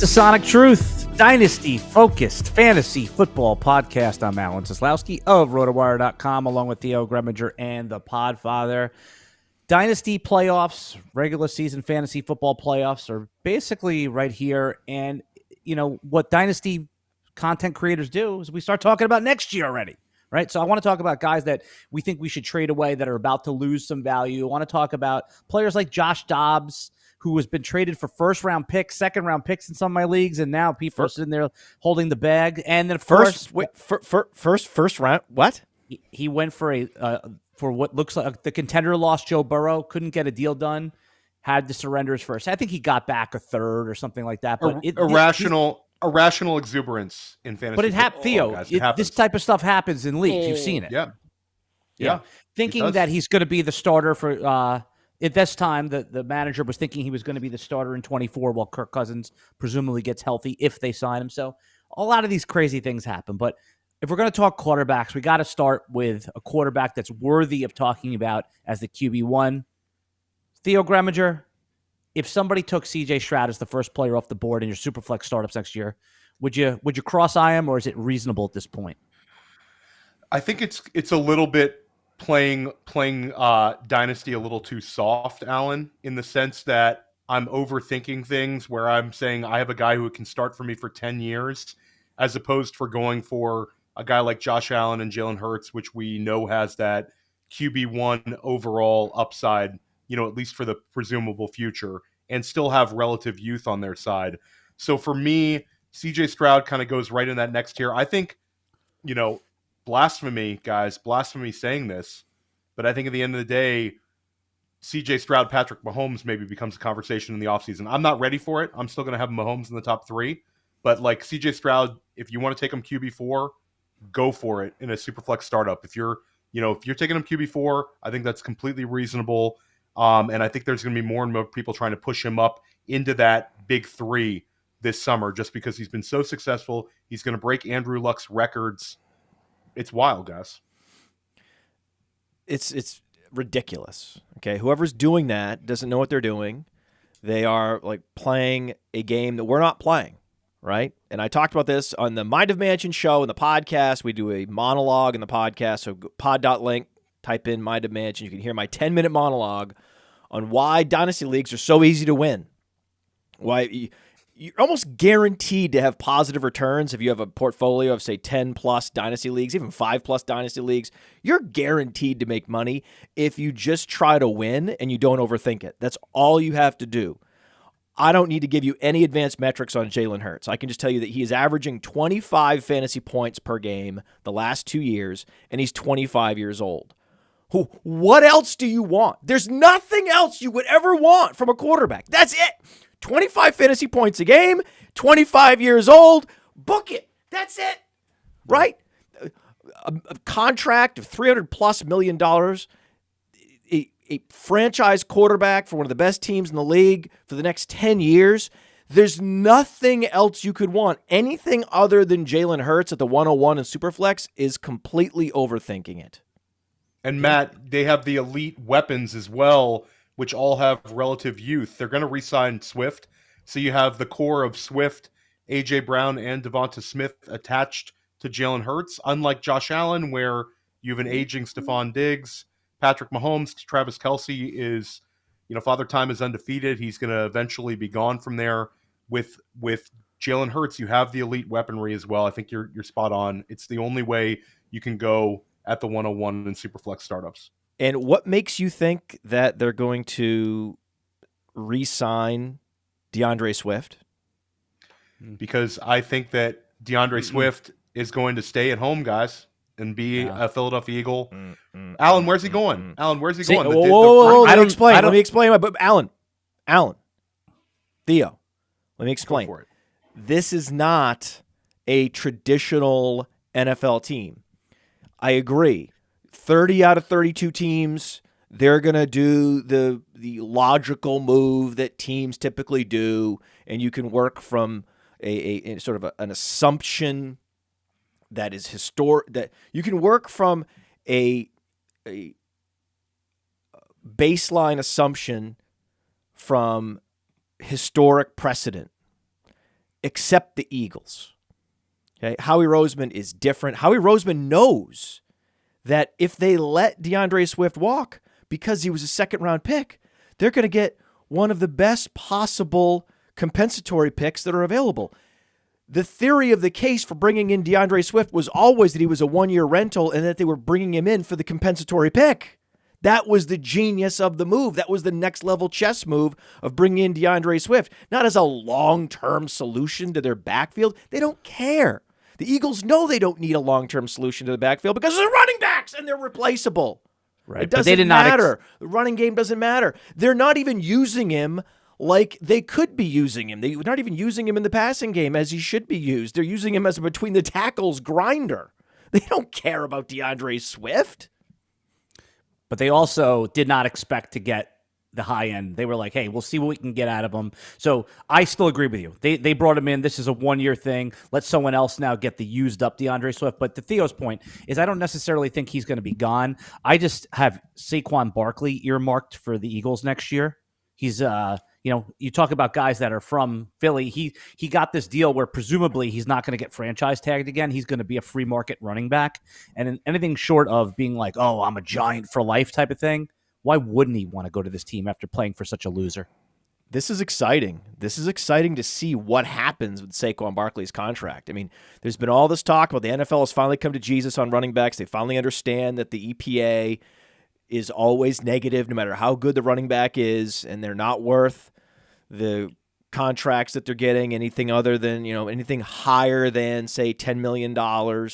the Sonic Truth, Dynasty-focused fantasy football podcast. I'm Alan Seslowsky of RotoWire.com, along with Theo, Gremminger, and the Podfather. Dynasty playoffs, regular season fantasy football playoffs are basically right here. And, you know, what Dynasty content creators do is we start talking about next year already, right? So I want to talk about guys that we think we should trade away that are about to lose some value. I want to talk about players like Josh Dobbs, who has been traded for first-round picks, second-round picks in some of my leagues, and now people are sitting there holding the bag. And then, of course, first round. What? He went for for what looks like the contender lost Joe Burrow, couldn't get a deal done, had to surrender his first. I think he got back a third or something like that. But irrational exuberance in fantasy. But it happened, Theo. This type of stuff happens in leagues. You've seen it. Yeah. Thinking that he's going to be the starter for. At this time, the manager was thinking he was going to be the starter in 24 while Kirk Cousins presumably gets healthy if they sign him. So a lot of these crazy things happen. But if we're going to talk quarterbacks, we got to start with a quarterback that's worthy of talking about as the QB1. Theo Gremminger, if somebody took C.J. Stroud as the first player off the board in your superflex startups next year, would you cross-eye him, or is it reasonable at this point? I think it's a little bit playing Dynasty a little too soft, Alan, in the sense that I'm overthinking things where I'm saying I have a guy who can start for me for 10 years as opposed for going for a guy like Josh Allen and Jalen Hurts, which we know has that QB1 overall upside, you know, at least for the presumable future, and still have relative youth on their side. So for me, CJ Stroud kind of goes right in that next tier. I think, you know, blasphemy saying this, but I think at the end of the day, CJ Stroud, Patrick Mahomes maybe becomes a conversation in the offseason. I'm not ready for it. I'm still going to have Mahomes in the top 3, but like CJ Stroud, if you want to take him QB4, go for it in a superflex startup. If you're taking him QB4, I think that's completely reasonable. And I think there's going to be more and more people trying to push him up into that big 3 this summer, just because he's been so successful. He's going to break Andrew Luck's records. It's wild, guys. It's ridiculous. Okay, whoever's doing that doesn't know what they're doing. They are like playing a game that we're not playing, right? And I talked about this on the Mind of Mansion show and the podcast. We do a monologue in the podcast. So pod.link, type in Mind of Mansion. You can hear my 10-minute monologue on why Dynasty Leagues are so easy to win. Why you're almost guaranteed to have positive returns if you have a portfolio of, say, 10-plus Dynasty Leagues, even 5-plus Dynasty Leagues. You're guaranteed to make money if you just try to win and you don't overthink it. That's all you have to do. I don't need to give you any advanced metrics on Jalen Hurts. I can just tell you that he is averaging 25 fantasy points per game the last 2 years, and he's 25 years old. What else do you want? There's nothing else you would ever want from a quarterback. That's it. 25 fantasy points a game, 25 years old, book it. That's it, right? A contract of $300+ million, a franchise quarterback for one of the best teams in the league for the next 10 years. There's nothing else you could want. Anything other than Jalen Hurts at the 101 and Superflex is completely overthinking it. And Matt, they have the elite weapons as well, which all have relative youth. They're going to re-sign Swift. So you have the core of Swift, A.J. Brown, and Devonta Smith attached to Jalen Hurts, unlike Josh Allen, where you have an aging Stephon Diggs. Patrick Mahomes, Travis Kelce is, you know, Father Time is undefeated. He's going to eventually be gone from there. With Jalen Hurts, you have the elite weaponry as well. I think you're spot on. It's the only way you can go at the 101 in Superflex startups. And what makes you think that they're going to re-sign DeAndre Swift? Because I think that DeAndre Swift is going to stay at home, guys, and be a Philadelphia Eagle. Alan, where's he going? Alan, where's he going? Let me explain. But Alan, Theo, let me explain. Go for it. This is not a traditional NFL team. I agree. 30 out of 32 teams, they're going to do the logical move that teams typically do, and you can work from a sort of an assumption that is historic, that you can work from a baseline assumption from historic precedent. except the Eagles. Okay, Howie Roseman is different. Howie Roseman knows that if they let DeAndre Swift walk because he was a second-round pick, they're going to get one of the best possible compensatory picks that are available. The theory of the case for bringing in DeAndre Swift was always that he was a one-year rental and that they were bringing him in for the compensatory pick. That was the genius of the move. That was the next-level chess move of bringing in DeAndre Swift, not as a long-term solution to their backfield. They don't care. The Eagles know they don't need a long-term solution to the backfield because they're running backs and they're replaceable. Right. It doesn't matter. The running game doesn't matter. They're not even using him like they could be using him. They're not even using him in the passing game as he should be used. They're using him as a between the tackles grinder. They don't care about DeAndre Swift. But they also did not expect to get the high end. They were like, hey, we'll see what we can get out of him. So I still agree with you. They brought him in. This is a one-year thing. Let someone else now get the used up DeAndre Swift. But to Theo's point is I don't necessarily think he's going to be gone. I just have Saquon Barkley earmarked for the Eagles next year. He's, you talk about guys that are from Philly. He got this deal where presumably he's not going to get franchise tagged again. He's going to be a free market running back. And anything short of being like, oh, I'm a giant for life type of thing, why wouldn't he want to go to this team after playing for such a loser? This is exciting. This is exciting to see what happens with Saquon Barkley's contract. I mean, there's been all this talk about the NFL has finally come to Jesus on running backs. They finally understand that the EPA is always negative no matter how good the running back is, and they're not worth the contracts that they're getting, anything other than, anything higher than, say, $10 million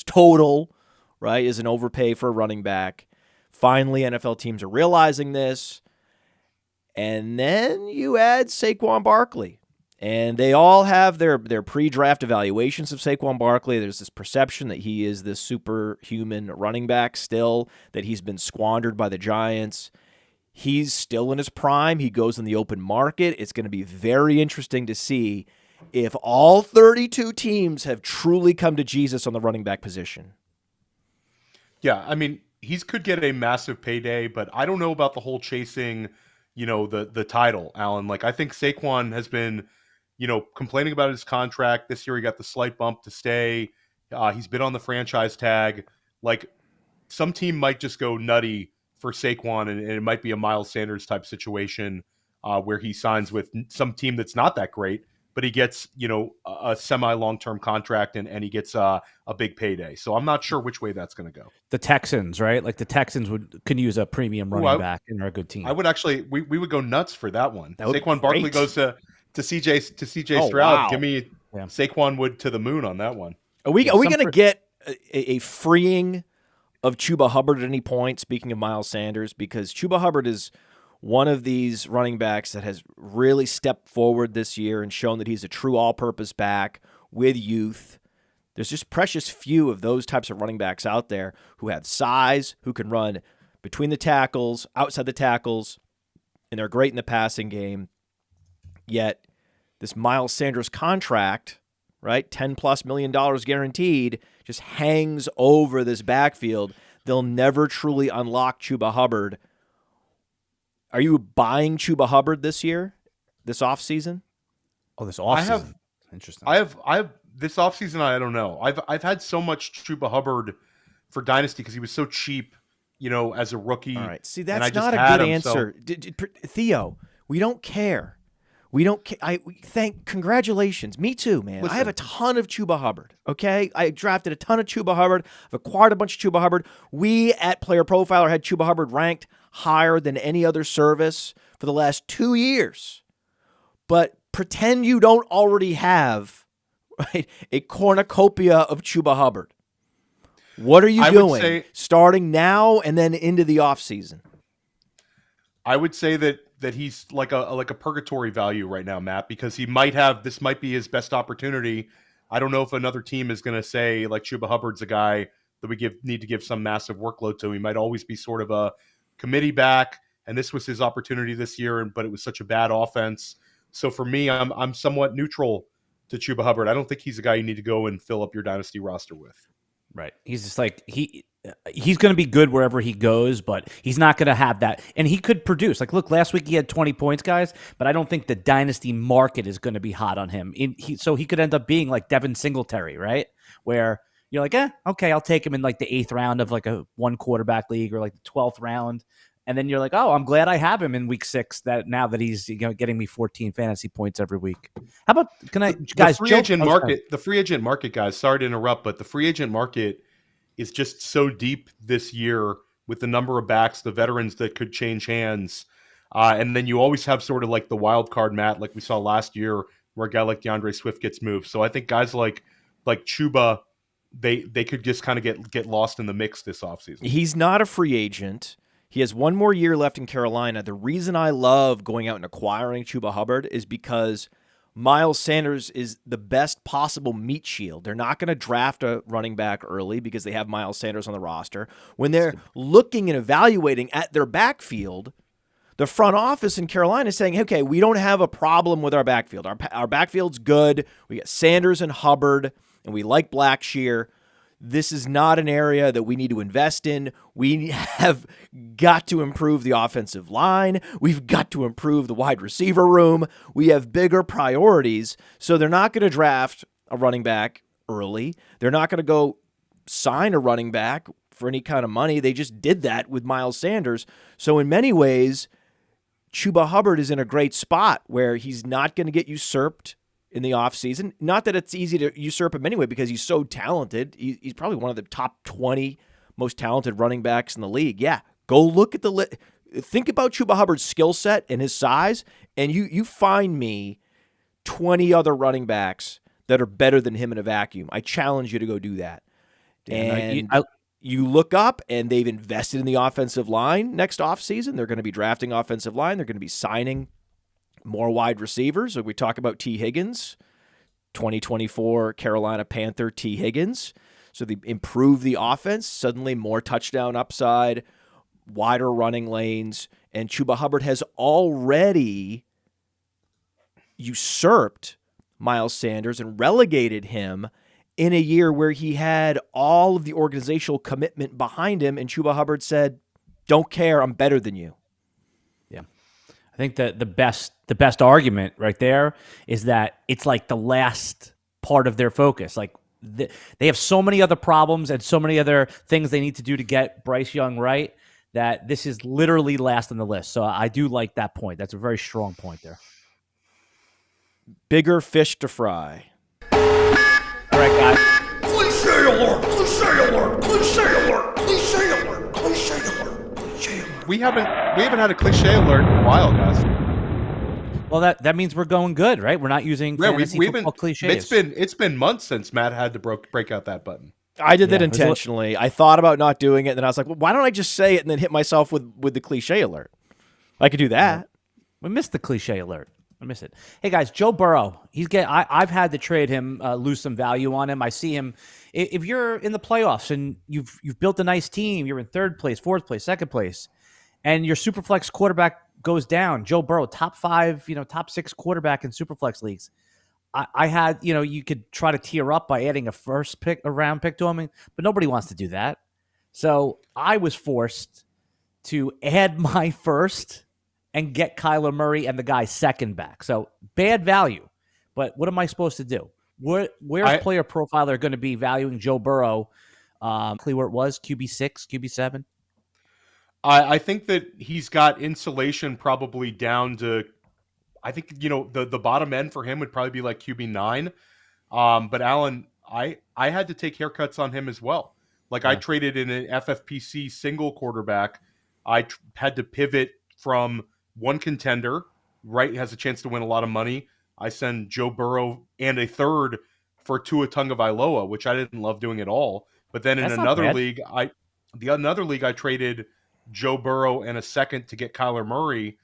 total, right, is an overpay for a running back. Finally, NFL teams are realizing this. And then you add Saquon Barkley. And they all have their pre-draft evaluations of Saquon Barkley. There's this perception that he is this superhuman running back still, that he's been squandered by the Giants. He's still in his prime. He goes in the open market. It's going to be very interesting to see if all 32 teams have truly come to Jesus on the running back position. Yeah, I mean, he could get a massive payday, but I don't know about the whole chasing, the title, Alan. Like, I think Saquon has been, complaining about his contract. This year he got the slight bump to stay. He's been on the franchise tag. Like, some team might just go nutty for Saquon, and it might be a Miles Sanders type situation where he signs with some team that's not that great, but he gets, a semi-long-term contract and he gets a big payday. So I'm not sure which way that's going to go. The Texans, right? Like the Texans could use a premium running back and are a good team. I would actually, we would go nuts for that one. Saquon Barkley goes to CJ Stroud. Wow. Give me Saquon Wood to the moon on that one. Are we going to get a freeing of Chuba Hubbard at any point, speaking of Miles Sanders? Because Chuba Hubbard is one of these running backs that has really stepped forward this year and shown that he's a true all-purpose back with youth. There's just precious few of those types of running backs out there who have size, who can run between the tackles, outside the tackles, and they're great in the passing game. Yet this Miles Sanders contract, right, $10+ million guaranteed, just hangs over this backfield. They'll never truly unlock Chuba Hubbard. Are you buying Chuba Hubbard this year, this offseason? Oh, this offseason. Interesting. I have this offseason. I don't know. I've had so much Chuba Hubbard for Dynasty because he was so cheap, as a rookie. All right. See, that's not a good answer. Theo, we don't care. We don't care. Congratulations. Me too, man. Listen, I have a ton of Chuba Hubbard, okay? I drafted a ton of Chuba Hubbard. I've acquired a bunch of Chuba Hubbard. We at Player Profiler had Chuba Hubbard ranked higher than any other service for the last 2 years. But pretend you don't already have, right, a cornucopia of Chuba Hubbard. What are you doing starting now and then into the offseason? I would say that he's like a purgatory value right now, Matt, because this might be his best opportunity. I don't know if another team is going to say like Chuba Hubbard's a guy that we need to give some massive workload to. He might always be sort of a committee back, and this was his opportunity this year, but it was such a bad offense. So for me, I'm somewhat neutral to Chuba Hubbard. I don't think he's a guy you need to go and fill up your dynasty roster with. Right. He's just like he's going to be good wherever he goes, but he's not going to have that. And he could produce. Like, look, last week he had 20 points, guys, but I don't think the dynasty market is going to be hot on him. So he could end up being like Devin Singletary, right? Where you're like, okay, I'll take him in like the 8th round of like a 1 quarterback league or like the 12th round. And then you're like, oh, I'm glad I have him in week 6 that now that he's getting me 14 fantasy points every week. How about guys? The free agent market, guys. Sorry to interrupt, but the free agent market is just so deep this year with the number of backs, the veterans that could change hands, and then you always have sort of like the wild card, Matt, like we saw last year, where a guy like DeAndre Swift gets moved. So I think guys like Chuba, they could just kind of get lost in the mix this offseason. He's not a free agent. He has 1 more year left in Carolina. The reason I love going out and acquiring Chuba Hubbard is because Miles Sanders is the best possible meat shield. They're not going to draft a running back early because they have Miles Sanders on the roster. When they're looking and evaluating at their backfield, the front office in Carolina is saying, okay, we don't have a problem with our backfield. Our backfield's good. We got Sanders and Hubbard, and we like Blackshear. This is not an area that we need to invest in. We have got to improve the offensive line. We've got to improve the wide receiver room. We have bigger priorities. So they're not going to draft a running back early. They're not going to go sign a running back for any kind of money. They just did that with Miles Sanders. So in many ways, Chuba Hubbard is in a great spot where he's not going to get usurped in the offseason. Not that it's easy to usurp him anyway because he's so talented. He's probably one of the top 20 most talented running backs in the league. Yeah, go look at the think about Chuba Hubbard's skill set and his size, and you find me 20 other running backs that are better than him in a vacuum. I challenge you to go do that. And you look up, and they've invested in the offensive line next offseason. They're going to be drafting offensive line. They're going to be signing more wide receivers. So we talk about T. Higgins, 2024 Carolina Panther T. Higgins. So they improve the offense, suddenly more touchdown upside, wider running lanes, and Chuba Hubbard has already usurped Miles Sanders and relegated him in a year where he had all of the organizational commitment behind him, and Chuba Hubbard said, don't care, I'm better than you. I think that the best argument right there is that it's like the last part of their focus. Like they have so many other problems and so many other things they need to do to get Bryce Young right that this is literally last on the list. So I do like that point. That's a very strong point there. Bigger fish to fry. All right, guys. Cliche alert! Cliche alert! Cliche alert! Cliche alert! Cliche alert! Cliche alert! We haven't had a cliche alert in a while, guys. Well, that means we're going good, right? We're not using fantasy football cliches. It's been months since Matt had to break out that button. I did that intentionally. I thought about not doing it, and then I was like, well, why don't I just say it and then hit myself with the cliche alert? I could do that. We missed the cliche alert. I miss it. Hey guys, Joe Burrow. I've had to trade him, lose some value on him. I see him. If you're in the playoffs and you've built a nice team, you're in 3rd place, 4th place, 2nd place, and your superflex quarterback goes down. Joe Burrow, top 5, top 6 quarterback in superflex leagues. I had, you could try to tear up by adding a round pick to him, but nobody wants to do that. So I was forced to add my first and get Kyler Murray and the guy's 2nd back. So bad value. But what am I supposed to do? Where's Player Profiler going to be valuing Joe Burrow? Where it was, QB6, QB7? I think that he's got insulation probably down to, I think, the bottom end for him would probably be like QB9. But Alan, I had to take haircuts on him as well. Like I traded in an FFPC single quarterback. I had to pivot from one contender, right, has a chance to win a lot of money. I send Joe Burrow and a 3rd for Tua Tagovailoa, which I didn't love doing at all. But then in another league, I traded Joe Burrow and a 2nd to get Kyler Murray,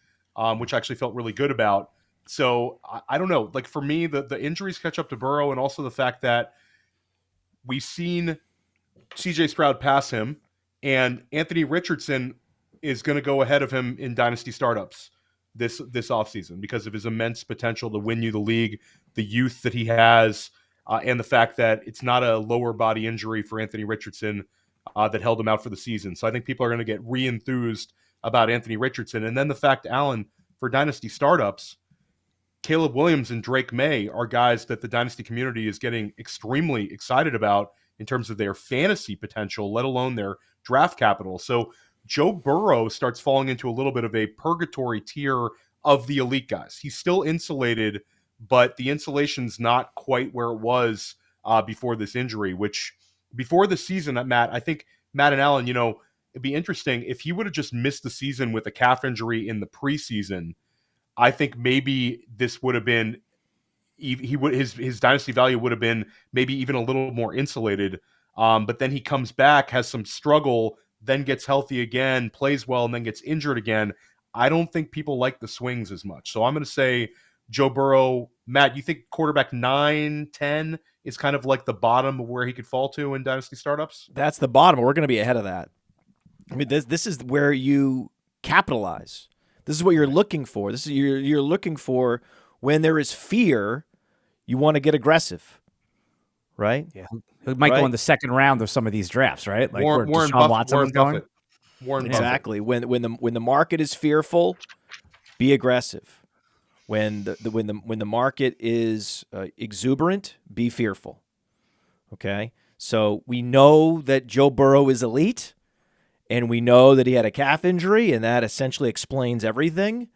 which I actually felt really good about. So I don't know. Like for me, the injuries catch up to Burrow, and also the fact that we've seen CJ Stroud pass him, and Anthony Richardson is going to go ahead of him in dynasty startups this offseason because of his immense potential to win you the league, the youth that he has, and the fact that it's not a lower body injury for Anthony Richardson that held him out for the season. So I think people are going to get re-enthused about Anthony Richardson. And then the fact, Alan, for Dynasty startups, Caleb Williams and Drake May are guys that the Dynasty community is getting extremely excited about in terms of their fantasy potential, let alone their draft capital. So Joe Burrow starts falling into a little bit of a purgatory tier of the elite guys. He's still insulated, but the insulation's not quite where it was before this injury, which before the season, Matt, I think Matt and Alan, it'd be interesting if he would have just missed the season with a calf injury in the preseason. I think maybe this would have been his dynasty value would have been maybe even a little more insulated. But then he comes back, has some struggle, then gets healthy again, plays well, and then gets injured again. I don't think people like the swings as much. So I'm going to say Joe Burrow. Matt, you think quarterback 9, 10 is kind of like the bottom of where he could fall to in dynasty startups? That's the bottom. We're going to be ahead of that. I mean, this is where you capitalize. This is what you're looking for. This is you're looking for when there is fear. You want to get aggressive, right? Yeah, it might go in the second round of some of these drafts, right? Like where Warren Deshaun Watson was going. Warren exactly. When the market is fearful, be aggressive. When the market is exuberant, be fearful. Okay, so we know that Joe Burrow is elite. And we know that he had a calf injury, and that essentially explains everything.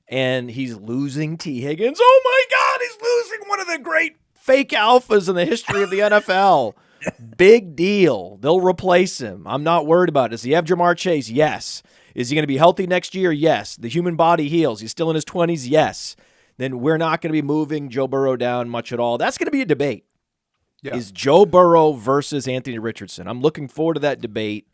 And he's losing T. Higgins. Oh, my God, he's losing one of the great fake alphas in the history of the NFL. Big deal. They'll replace him. I'm not worried about it. Does he have Jamar Chase? Yes. Is he going to be healthy next year? Yes. The human body heals. He's still in his 20s? Yes. Then we're not going to be moving Joe Burrow down much at all. That's going to be a debate. Yeah. Is Joe Burrow versus Anthony Richardson? I'm looking forward to that debate.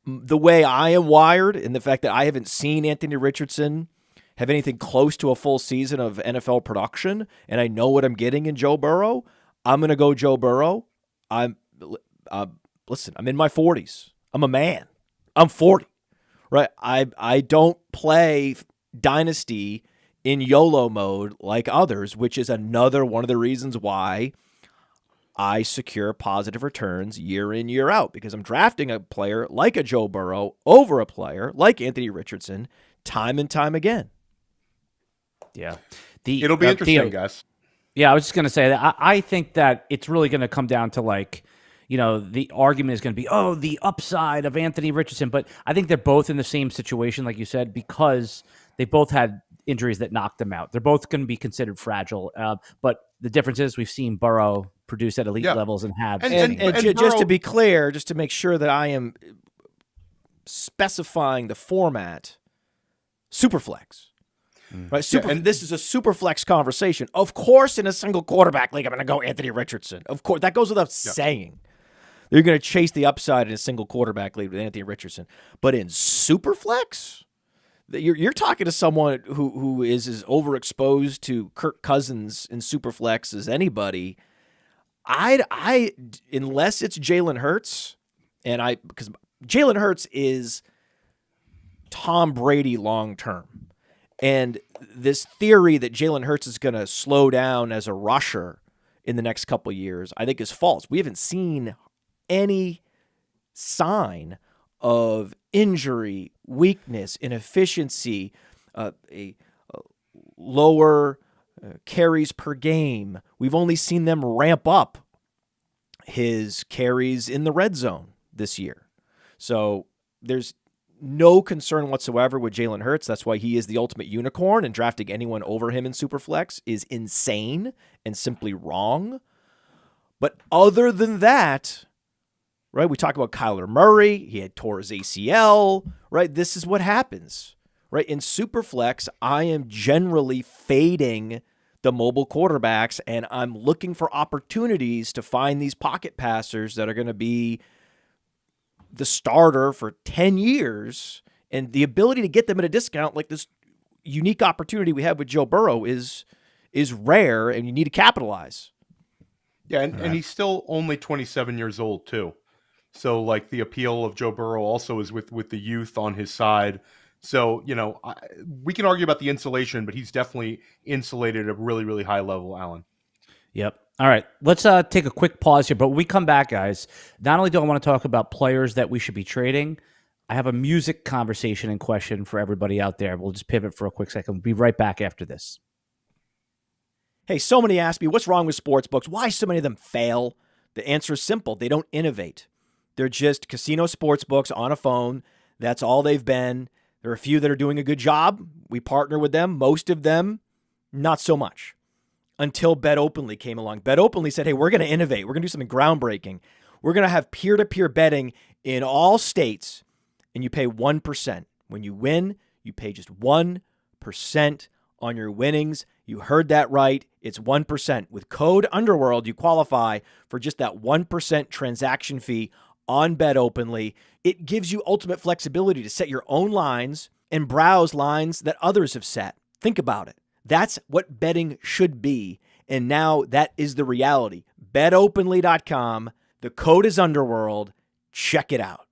The way I am wired and the fact that I haven't seen Anthony Richardson have anything close to a full season of NFL production, and I know what I'm getting in Joe Burrow, I'm going to go Joe Burrow. Listen, I'm in my 40s. I'm a man. I'm 40, right? I don't play Dynasty in YOLO mode like others, which is another one of the reasons why I secure positive returns year in, year out, because I'm drafting a player like a Joe Burrow over a player like Anthony Richardson time and time again. Yeah. It'll be interesting, guys. Yeah, I was just going to say that I think that it's really going to come down to the argument is going to be, the upside of Anthony Richardson. But I think they're both in the same situation, like you said, because they both had injuries that knocked them out. They're both going to be considered fragile. But the difference is we've seen Burrow produce at elite levels and have. And just to be clear, just to make sure that I am specifying the format, superflex. Right, this is a superflex conversation. Of course, in a single quarterback league, I'm going to go Anthony Richardson. Of course, that goes without saying. They're going to chase the upside in a single quarterback league with Anthony Richardson. But in superflex, you're talking to someone who is as overexposed to Kirk Cousins in superflex as anybody. I unless it's Jalen Hurts, because Jalen Hurts is Tom Brady long term. And this theory that Jalen Hurts is going to slow down as a rusher in the next couple of years, I think is false. We haven't seen any sign of injury, weakness, inefficiency, a lower carries per game. We've only seen them ramp up his carries in the red zone this year. So there's no concern whatsoever with Jalen Hurts. That's why he is the ultimate unicorn, and drafting anyone over him in Superflex is insane and simply wrong. But other than that, right, we talk about Kyler Murray. He had tore his ACL, right? This is what happens, right? In Superflex, I am generally fading the mobile quarterbacks, and I'm looking for opportunities to find these pocket passers that are going to be the starter for 10 years, and the ability to get them at a discount like this unique opportunity we have with Joe Burrow is rare, and you need to capitalize. Yeah, and he's still only 27 years old too. So like the appeal of Joe Burrow also is with the youth on his side. So, we can argue about the insulation, but he's definitely insulated at a really, really high level, Alan. Yep. All right, let's take a quick pause here. But when we come back, guys, not only do I want to talk about players that we should be trading, I have a music conversation and question for everybody out there. We'll just pivot for a quick second. We'll be right back after this. Hey, so many ask me, what's wrong with sports books? Why so many of them fail? The answer is simple. They don't innovate. They're just casino sports books on a phone. That's all they've been. There are a few that are doing a good job. We partner with them. Most of them, not so much. Until Bet Openly came along. Bet Openly said, hey, we're going to innovate. We're going to do something groundbreaking. We're going to have peer-to-peer betting in all states, and you pay 1%. When you win, you pay just 1% on your winnings. You heard that right. It's 1%. With code Underworld, you qualify for just that 1% transaction fee on Bet Openly. It gives you ultimate flexibility to set your own lines and browse lines that others have set. Think about it. That's what betting should be, and now that is the reality. BetOpenly.com. The code is Underworld. Check it out.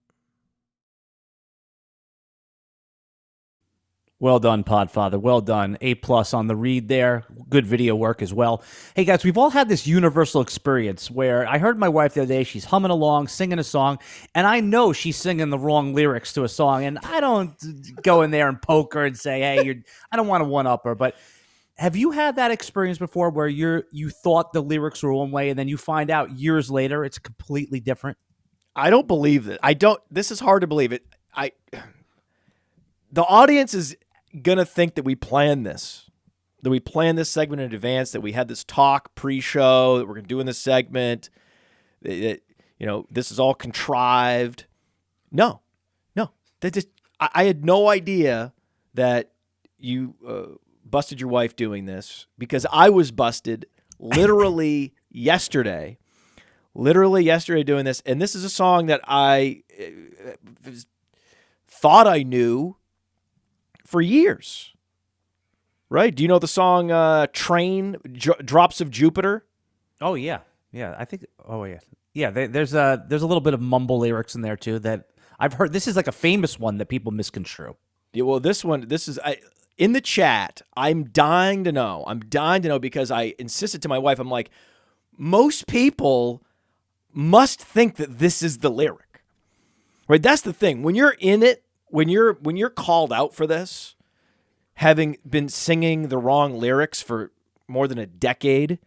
Well done, Podfather. Well done. A+ on the read there. Good video work as well. Hey, guys, we've all had this universal experience where I heard my wife the other day. She's humming along, singing a song, and I know she's singing the wrong lyrics to a song, and I don't go in there and poke her and say, hey, I don't want to one-up her, but have you had that experience before where you thought the lyrics were one way and then you find out years later it's completely different? I don't believe that. This is hard to believe it. The audience is going to think that we planned this, segment in advance, that we had this talk pre-show, that we're going to do in this segment, that, this is all contrived. No. I had no idea that you busted your wife doing this, because I was busted literally yesterday doing this. And this is a song that I thought I knew for years, right? Do you know the song Train, Drops of Jupiter? Oh, yeah. Yeah, I think, yeah, there's a little bit of mumble lyrics in there too that I've heard. This is like a famous one that people misconstrue. Yeah, well, this is in the chat, I'm dying to know because I insisted to my wife, I'm like, most people must think that this is the lyric, right? That's the thing. When you're in it, when you're called out for this, having been singing the wrong lyrics for more than a decade,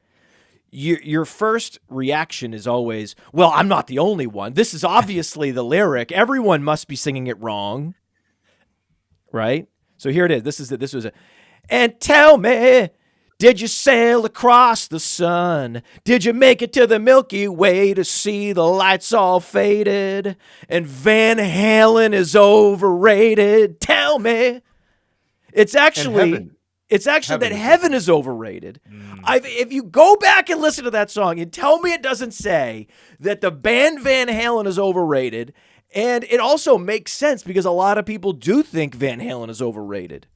your first reaction is always, well, I'm not the only one. This is obviously the lyric. Everyone must be singing it wrong, right? So here it is. This was and tell me, did you sail across the sun? Did you make it to the Milky Way to see the lights all faded? And Van Halen is overrated. Tell me. It's actually that heaven is overrated. If you go back and listen to that song and tell me it doesn't say that the band Van Halen is overrated. And it also makes sense because a lot of people do think Van Halen is overrated.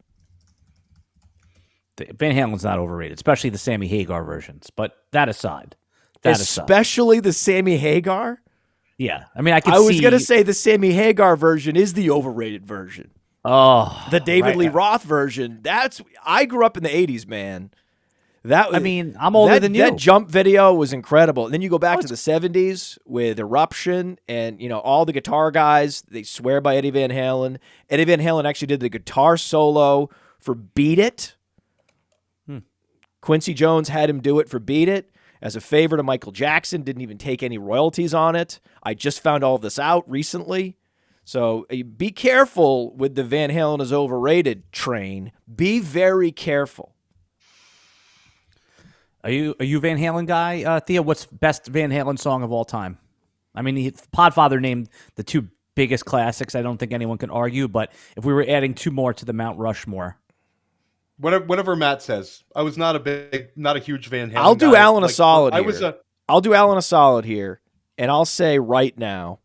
Van Halen's not overrated, especially the Sammy Hagar versions. But that aside. Especially the Sammy Hagar? Yeah. I mean, I was going to say the Sammy Hagar version is the overrated version. Oh. The David Lee Roth version. I grew up in the 80s, man. I'm older than you. That jump video was incredible. And then you go back to the 70s with Eruption and, all the guitar guys, they swear by Eddie Van Halen. Eddie Van Halen actually did the guitar solo for Beat It. Quincy Jones had him do it for Beat It as a favor to Michael Jackson, didn't even take any royalties on it. I just found all this out recently. So be careful with the Van Halen is overrated train. Be very careful. Are you a Van Halen guy, Theo? What's best Van Halen song of all time? I mean, Podfather named the two biggest classics. I don't think anyone can argue. But if we were adding two more to the Mount Rushmore, whatever Matt says, I was not a huge Van Halen. I'll do guy. Alan a solid. I'll do Alan a solid here, and I'll say right now.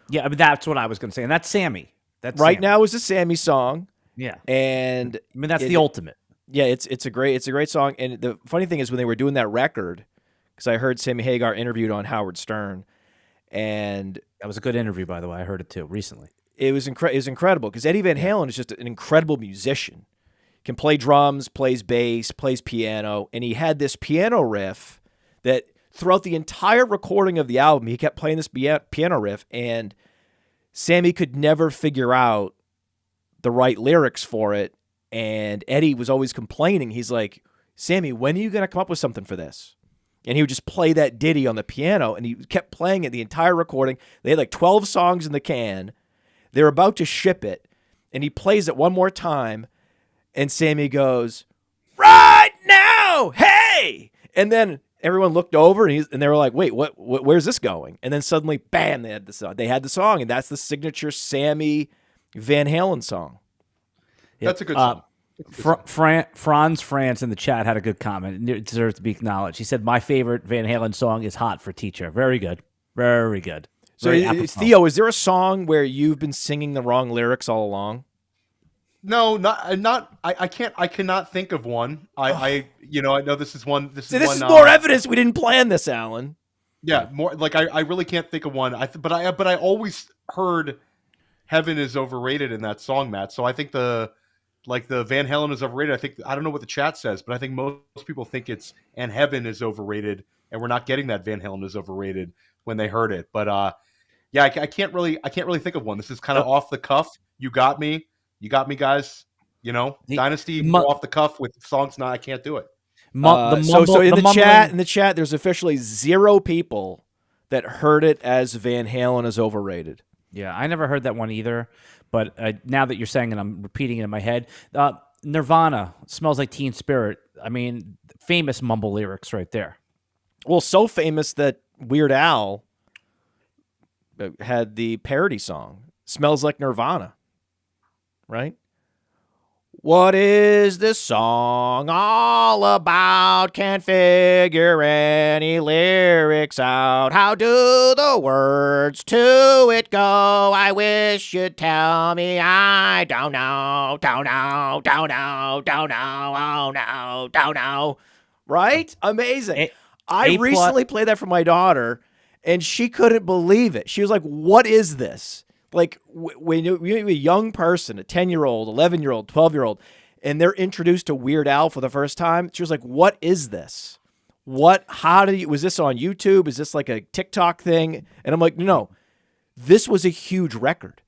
Yeah, I mean, that's what I was going to say, and that's Sammy. That's right Sammy. Now is a Sammy song. Yeah, and I mean that's the ultimate. Yeah, it's a great song. And the funny thing is when they were doing that record, because I heard Sammy Hagar interviewed on Howard Stern, and that was a good interview, by the way. I heard it too recently. It was incredible because Eddie Van Halen is just an incredible musician. Can play drums, plays bass, plays piano, and he had this piano riff that throughout the entire recording of the album, he kept playing this piano riff, and Sammy could never figure out the right lyrics for it. And Eddie was always complaining. He's like, Sammy, when are you going to come up with something for this? And he would just play that ditty on the piano, and he kept playing it the entire recording. They had like 12 songs in the can. They're about to ship it, and he plays it one more time, and Sammy goes, right now, hey! And then everyone looked over, and they were like, wait, what? Where's this going? And then suddenly, bam, they had the song. They had the song, and that's the signature Sammy Van Halen song. That's a good song. Franz France in the chat had a good comment, and it deserves to be acknowledged. He said, my favorite Van Halen song is Hot for Teacher. Very good. Very good. So, Theo, is there a song where you've been singing the wrong lyrics all along? No, not. I can't. I cannot think of one. I know this is one. This is more evidence we didn't plan this, Alan. Yeah, more like I really can't think of one. But I always heard Heaven is overrated in that song, Matt. So I think the Van Halen is overrated. I don't know what the chat says, but I think most people think it's and Heaven is overrated, and we're not getting that Van Halen is overrated when they heard it. But yeah, I can't really think of one. This is kind of off the cuff. You got me, guys. Dynasty off the cuff with songs. Now I can't do it. So in the chat, there's officially 0 people that heard it as Van Halen is overrated. Yeah, I never heard that one either. But now that you're saying it, I'm repeating it in my head. Nirvana, Smells Like Teen Spirit. I mean, famous mumble lyrics right there. Well, so famous that Weird Al had the parody song, Smells Like Nirvana. Right? What is this song all about? Can't figure any lyrics out. How do the words to it go? I wish you'd tell me. I don't know. Don't know. Don't know. Don't know. Oh no. Don't know. Right? Amazing. I recently played that for my daughter, and she couldn't believe it. She was like, what is this? Like, when you're a young person, a 10-year-old, 11-year-old, 12-year-old, and they're introduced to Weird Al for the first time, she was like, what is this? Was this on YouTube? Is this like a TikTok thing? And I'm like, no, this was a huge record.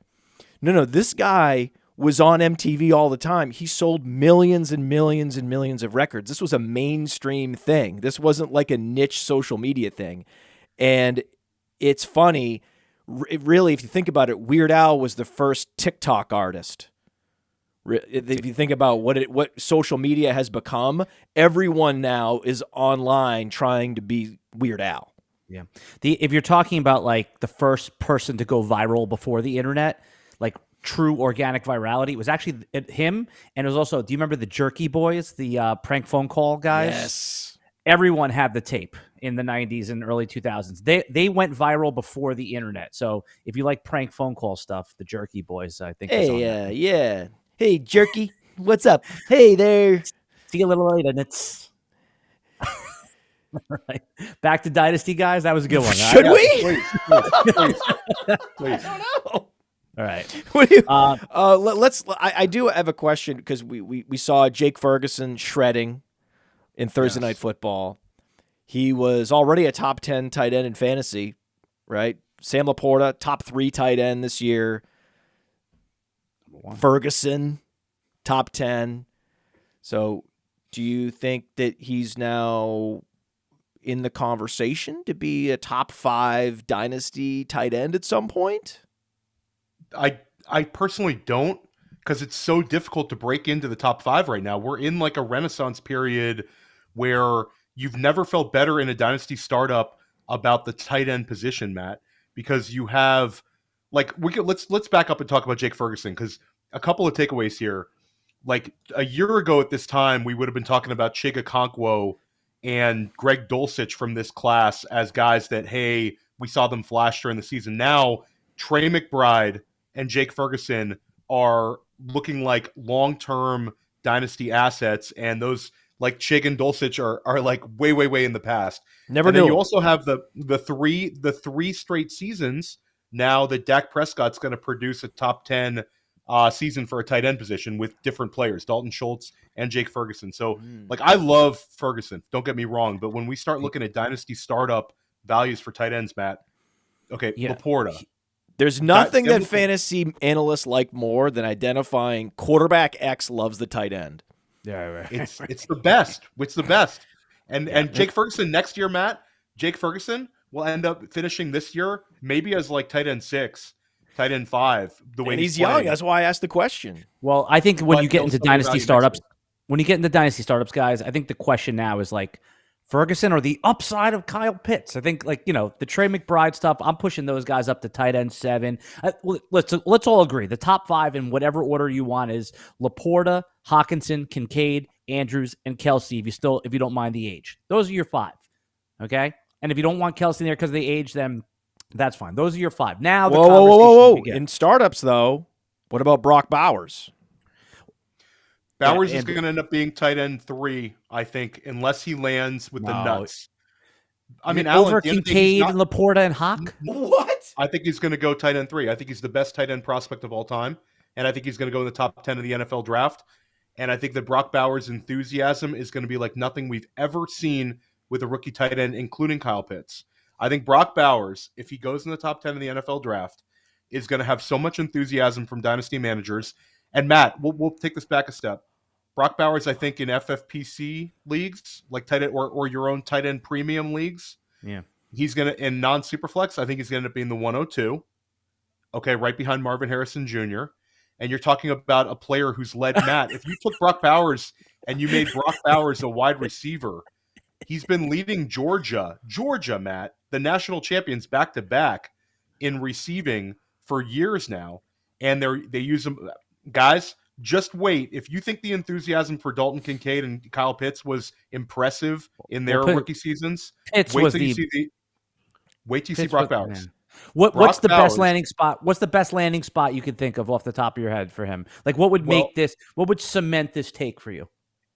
No, this guy was on MTV all the time. He sold millions and millions and millions of records. This was a mainstream thing. This wasn't like a niche social media thing. And it's funny. Really, if you think about it, Weird Al was the first TikTok artist. If you think about what social media has become, everyone now is online trying to be Weird Al. Yeah. If you're talking about like the first person to go viral before the internet, like true organic virality, it was actually him. And it was also, do you remember the Jerky Boys, the prank phone call guys? Yes. Everyone had the tape in the 90s and early 2000s. They went viral before the internet. So if you like prank phone call stuff, the Jerky Boys, I think. Yeah. Hey, Jerky, what's up? Hey there. See you a little later, and it's right. Back to Dynasty, guys. That was a good one. Should we? Please. I don't know. All right. What do you, I do have a question because we saw Jake Fergeson shredding in Thursday Night Football. He was already a top 10 tight end in fantasy, right? Sam Laporta, top 3 tight end this year. Fergeson, top 10. So do you think that he's now in the conversation to be a top 5 dynasty tight end at some point? I personally don't, because it's so difficult to break into the top 5 right now. We're in like a renaissance period where you've never felt better in a dynasty startup about the tight end position, Matt, because you have let's back up and talk about Jake Fergeson, because a couple of takeaways here. Like a year ago at this time, we would have been talking about Chig Okonkwo and Greg Dulcich from this class as guys that, hey, we saw them flash during the season. Now, Trey McBride and Jake Fergeson are looking like long-term dynasty assets, and those like Chig and Dulcich are like way in the past. Never and knew. Then you also have the three straight seasons now that Dak Prescott's going to produce a top 10 season for a tight end position with different players, Dalton Schultz and Jake Fergeson. So, like, I love Fergeson. Don't get me wrong, but when we start looking at dynasty startup values for tight ends, Matt, okay, Laporta. There's nothing that fantasy analysts like more than identifying quarterback X loves the tight end. Yeah, right. It's the best. It's the best. And Jake Fergeson next year, Matt. Jake Fergeson will end up finishing this year maybe as like tight end 6, tight end 5. The way he's young. That's why I asked the question. Well, I think when you get into dynasty startups, guys, I think the question now is like Fergeson or the upside of Kyle Pitts. I think like, the Trey McBride stuff, I'm pushing those guys up to tight end 7. Let's all agree. The top 5 in whatever order you want is Laporta, Hockenson, Kincaid, Andrews, and Kelsey. If you don't mind the age, those are your 5. Okay. And if you don't want Kelsey there because of the age, then that's fine. Those are your 5. Now, whoa. In startups though, what about Brock Bowers? Bowers is going to end up being tight end 3, I think, unless he lands with the nuts. I mean, over Kincaid and Laporta and Hawk? What? I think he's going to go tight end 3. I think he's the best tight end prospect of all time, and I think he's going to go in the top 10 of the NFL draft. And I think that Brock Bowers' enthusiasm is going to be like nothing we've ever seen with a rookie tight end, including Kyle Pitts. I think Brock Bowers, if he goes in the top 10 of the NFL draft, is going to have so much enthusiasm from dynasty managers. And Matt, we'll take this back a step. Brock Bowers, I think, in FFPC leagues, like tight end or your own tight end premium leagues, he's going to, in non-superflex, I think he's going to end up being the 102. Okay, right behind Marvin Harrison Jr. And you're talking about a player who's led Matt. If you took Brock Bowers and you made Brock Bowers a wide receiver, he's been leading Georgia, Matt, the national champions back-to-back in receiving for years now. And they use him. Guys, just wait. If you think the enthusiasm for Dalton Kincaid and Kyle Pitts was impressive in their rookie seasons, wait till you see Brock Bowers. What's the best landing spot? What's the best landing spot you could think of off the top of your head for him? Like, what would what would cement this take for you?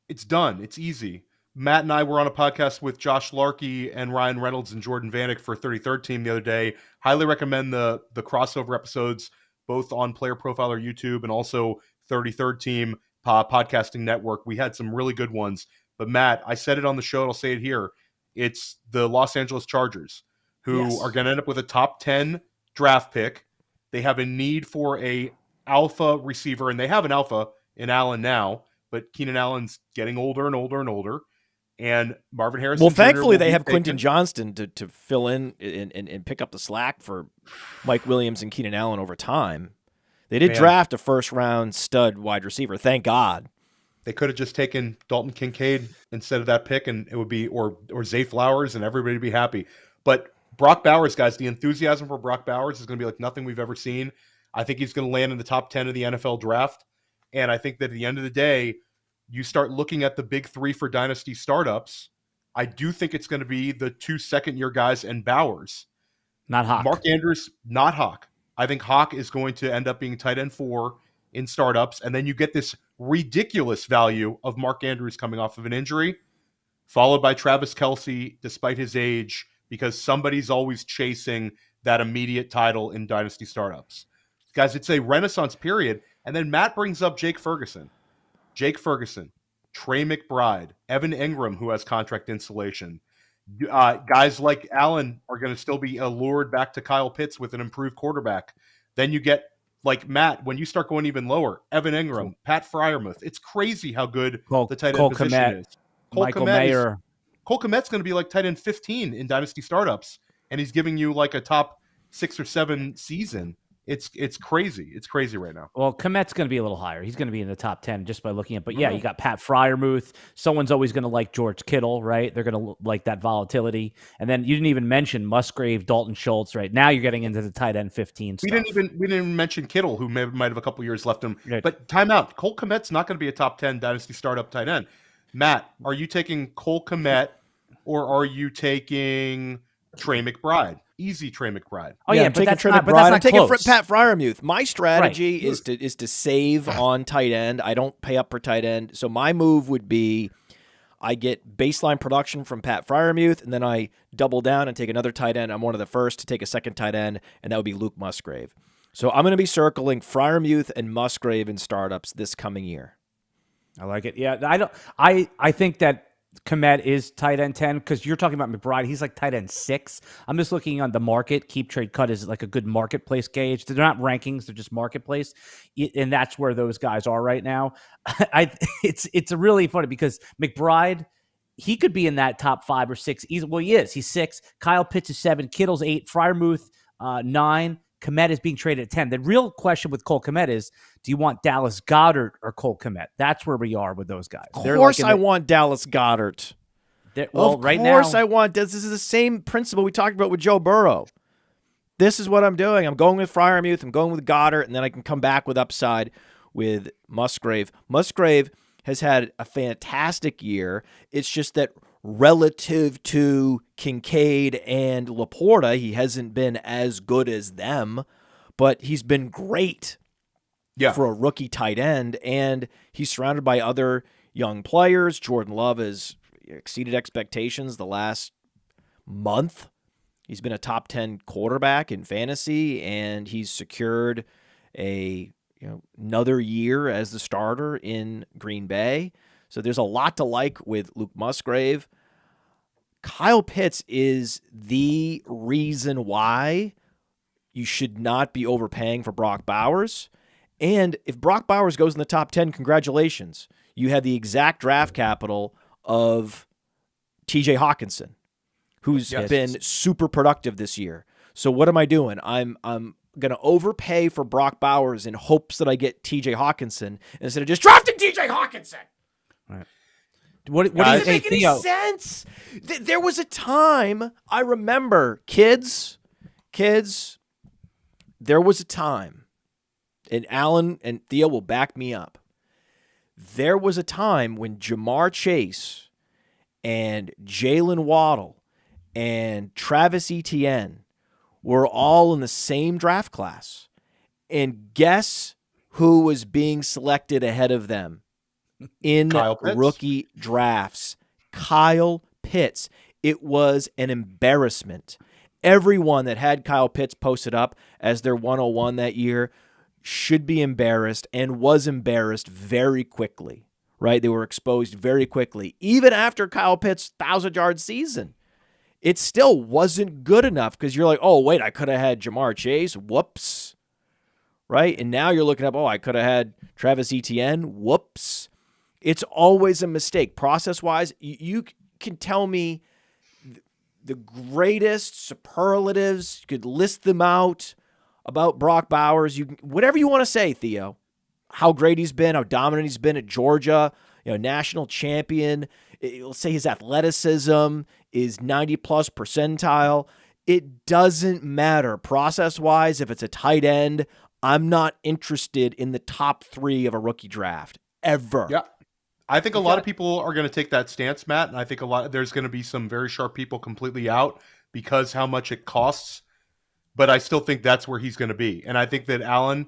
It's done. It's easy. Matt and I were on a podcast with Josh Larkey and Ryan Reynolds and Jordan Vanek for 33rd Team the other day. Highly recommend the crossover episodes, both on Player Profiler YouTube and also 33rd Team Podcasting Network. We had some really good ones. But Matt, I said it on the show, and I'll say it here. It's the Los Angeles Chargers who are going to end up with a top 10 draft pick. They have a need for a alpha receiver, and they have an alpha in Allen now, but Keenan Allen's getting older and older and older. And Marvin Harrison. Well, thankfully they have Quentin Johnston to fill in and pick up the slack for Mike Williams and Keenan Allen over time. They did draft a first-round stud wide receiver. Thank God. They could have just taken Dalton Kincaid instead of that pick, and it would be or Zay Flowers, and everybody would be happy. But Brock Bowers, guys, the enthusiasm for Brock Bowers is going to be like nothing we've ever seen. I think he's going to land in the top 10 of the NFL draft. And I think that at the end of the day, you start looking at the big 3 for dynasty startups. I do think it's going to be the 2 second-year guys and Bowers. Not Hawk. Mark Andrews, not Hawk. I think Hawk is going to end up being tight end 4 in startups. And then you get this ridiculous value of Mark Andrews coming off of an injury, followed by Travis Kelce, despite his age, because somebody's always chasing that immediate title in dynasty startups. Guys, it's a renaissance period. And then Matt brings up Jake Fergeson, Trey McBride, Evan Ingram, who has contract insulation. Guys like Allen are going to still be allured back to Kyle Pitts with an improved quarterback. Then you get, like Matt, when you start going even lower, Evan Ingram, Pat Freiermuth. It's crazy how good the tight end position is. Michael Mayer. Cole Kmet's going to be like tight end 15 in dynasty startups, and he's giving you like a top 6 or 7 season. It's crazy. It's crazy right now. Well, Kmet's going to be a little higher. He's going to be in the top 10 just by looking at. But yeah, you got Pat Freiermuth. Someone's always going to like George Kittle, right? They're going to like that volatility. And then you didn't even mention Musgrave, Dalton Schultz, right? Now you're getting into the tight end 15 stuff. We didn't even mention Kittle, who might have a couple years left him. Right. But time out. Cole Kmet's not going to be a top 10 dynasty startup tight end. Matt, are you taking Cole Kmet or are you taking Trey McBride? Easy Trey McBride. Oh yeah, I'm but that's Trey not, McBride. but that's not I'm taking close. Pat Freiermuth. My strategy is to save on tight end. I don't pay up for tight end. So my move would be I get baseline production from Pat Freiermuth, and then I double down and take another tight end. I'm one of the first to take a second tight end, and that would be Luke Musgrave. So I'm going to be circling Freiermuth and Musgrave in startups this coming year. I like it. Yeah, I think that Kmet is tight end 10 because you're talking about McBride. He's like tight end 6. I'm just looking on the market. Keep Trade Cut is like a good marketplace gauge. They're not rankings; they're just marketplace, and that's where those guys are right now. It's really funny because McBride, he could be in that top 5 or 6. He is. He's 6. Kyle Pitts is 7. Kittle's 8. Freiermuth 9. Kmet is being traded at 10. The real question with Cole Kmet is, do you want Dallas Goedert or Cole Kmet? That's where we are with those guys. Of course I want Dallas Goedert. Well, of right course now, I want this. This is the same principle we talked about with Joe Burrow. This is what I'm doing. I'm going with Freiermuth. I'm going with Goddard, and then I can come back with upside with Musgrave. Musgrave has had a fantastic year. It's just that relative to Kincaid and Laporta, he hasn't been as good as them, but he's been great for a rookie tight end, and he's surrounded by other young players. Jordan Love has exceeded expectations the last month. He's been a top 10 quarterback in fantasy, and he's secured another year as the starter in Green Bay. So there's a lot to like with Luke Musgrave. Kyle Pitts is the reason why you should not be overpaying for Brock Bowers. And if Brock Bowers goes in the top 10, congratulations. You had the exact draft capital of TJ Hawkinson, who's been super productive this year. So what am I doing? I'm going to overpay for Brock Bowers in hopes that I get TJ Hawkinson instead of just drafting TJ Hawkinson. Right. What does do it make any sense? There was a time, I remember, kids, there was a time, and Alan and Theo will back me up. There was a time when Jamar Chase and Jaylen Waddle and Travis Etienne were all in the same draft class. And guess who was being selected ahead of them in rookie drafts? Kyle Pitts. It was an embarrassment. Everyone that had Kyle Pitts posted up as their 101 that year should be embarrassed and was embarrassed very quickly, right? They were exposed very quickly. Even after Kyle Pitts' 1,000-yard season, it still wasn't good enough because you're like, oh, wait, I could have had Jamar Chase. Whoops. Right? And now you're looking up, oh, I could have had Travis Etienne. Whoops. It's always a mistake. Process-wise, you can tell me the greatest superlatives. You could list them out about Brock Bowers. Whatever you want to say, Theo. How great he's been, how dominant he's been at Georgia, national champion. Let's say his athleticism is 90-plus percentile. It doesn't matter. Process-wise, if it's a tight end, I'm not interested in the top 3 of a rookie draft, ever. Yeah. I think a lot of people are going to take that stance, Matt, and I think there's going to be some very sharp people completely out because how much it costs, but I still think that's where he's going to be. And I think that Alan,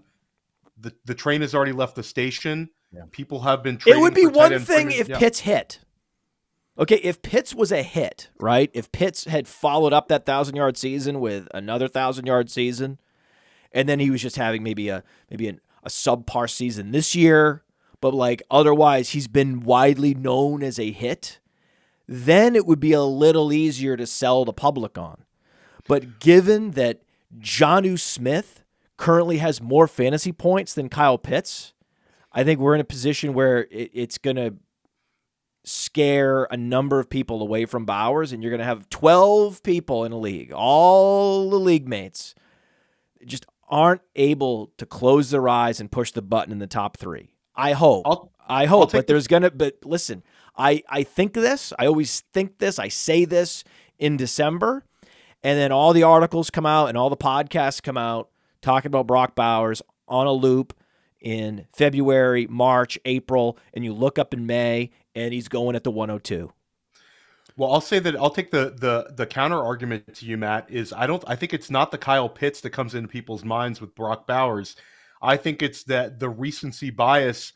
the train has already left the station. Yeah. People have been trading. It would be one thing if Pitts hit. Okay, if Pitts was a hit, right? If Pitts had followed up that 1,000-yard season with another 1,000-yard season, and then he was just having maybe a subpar season this year, but like otherwise he's been widely known as a hit, then it would be a little easier to sell the public on. But given that Jonnu Smith currently has more fantasy points than Kyle Pitts, I think we're in a position where it's going to scare a number of people away from Bowers, and you're going to have 12 people in a league, all the league mates, just aren't able to close their eyes and push the button in the top 3. I hope. But there's going to, but listen, I think this, I always think this, I say this in December, and then all the articles come out and all the podcasts come out talking about Brock Bowers on a loop in February, March, April, and you look up in May and he's going at the 102. Well, I'll say that I'll take the counter argument to you, Matt, is I think it's not the Kyle Pitts that comes into people's minds with Brock Bowers. I think it's that the recency bias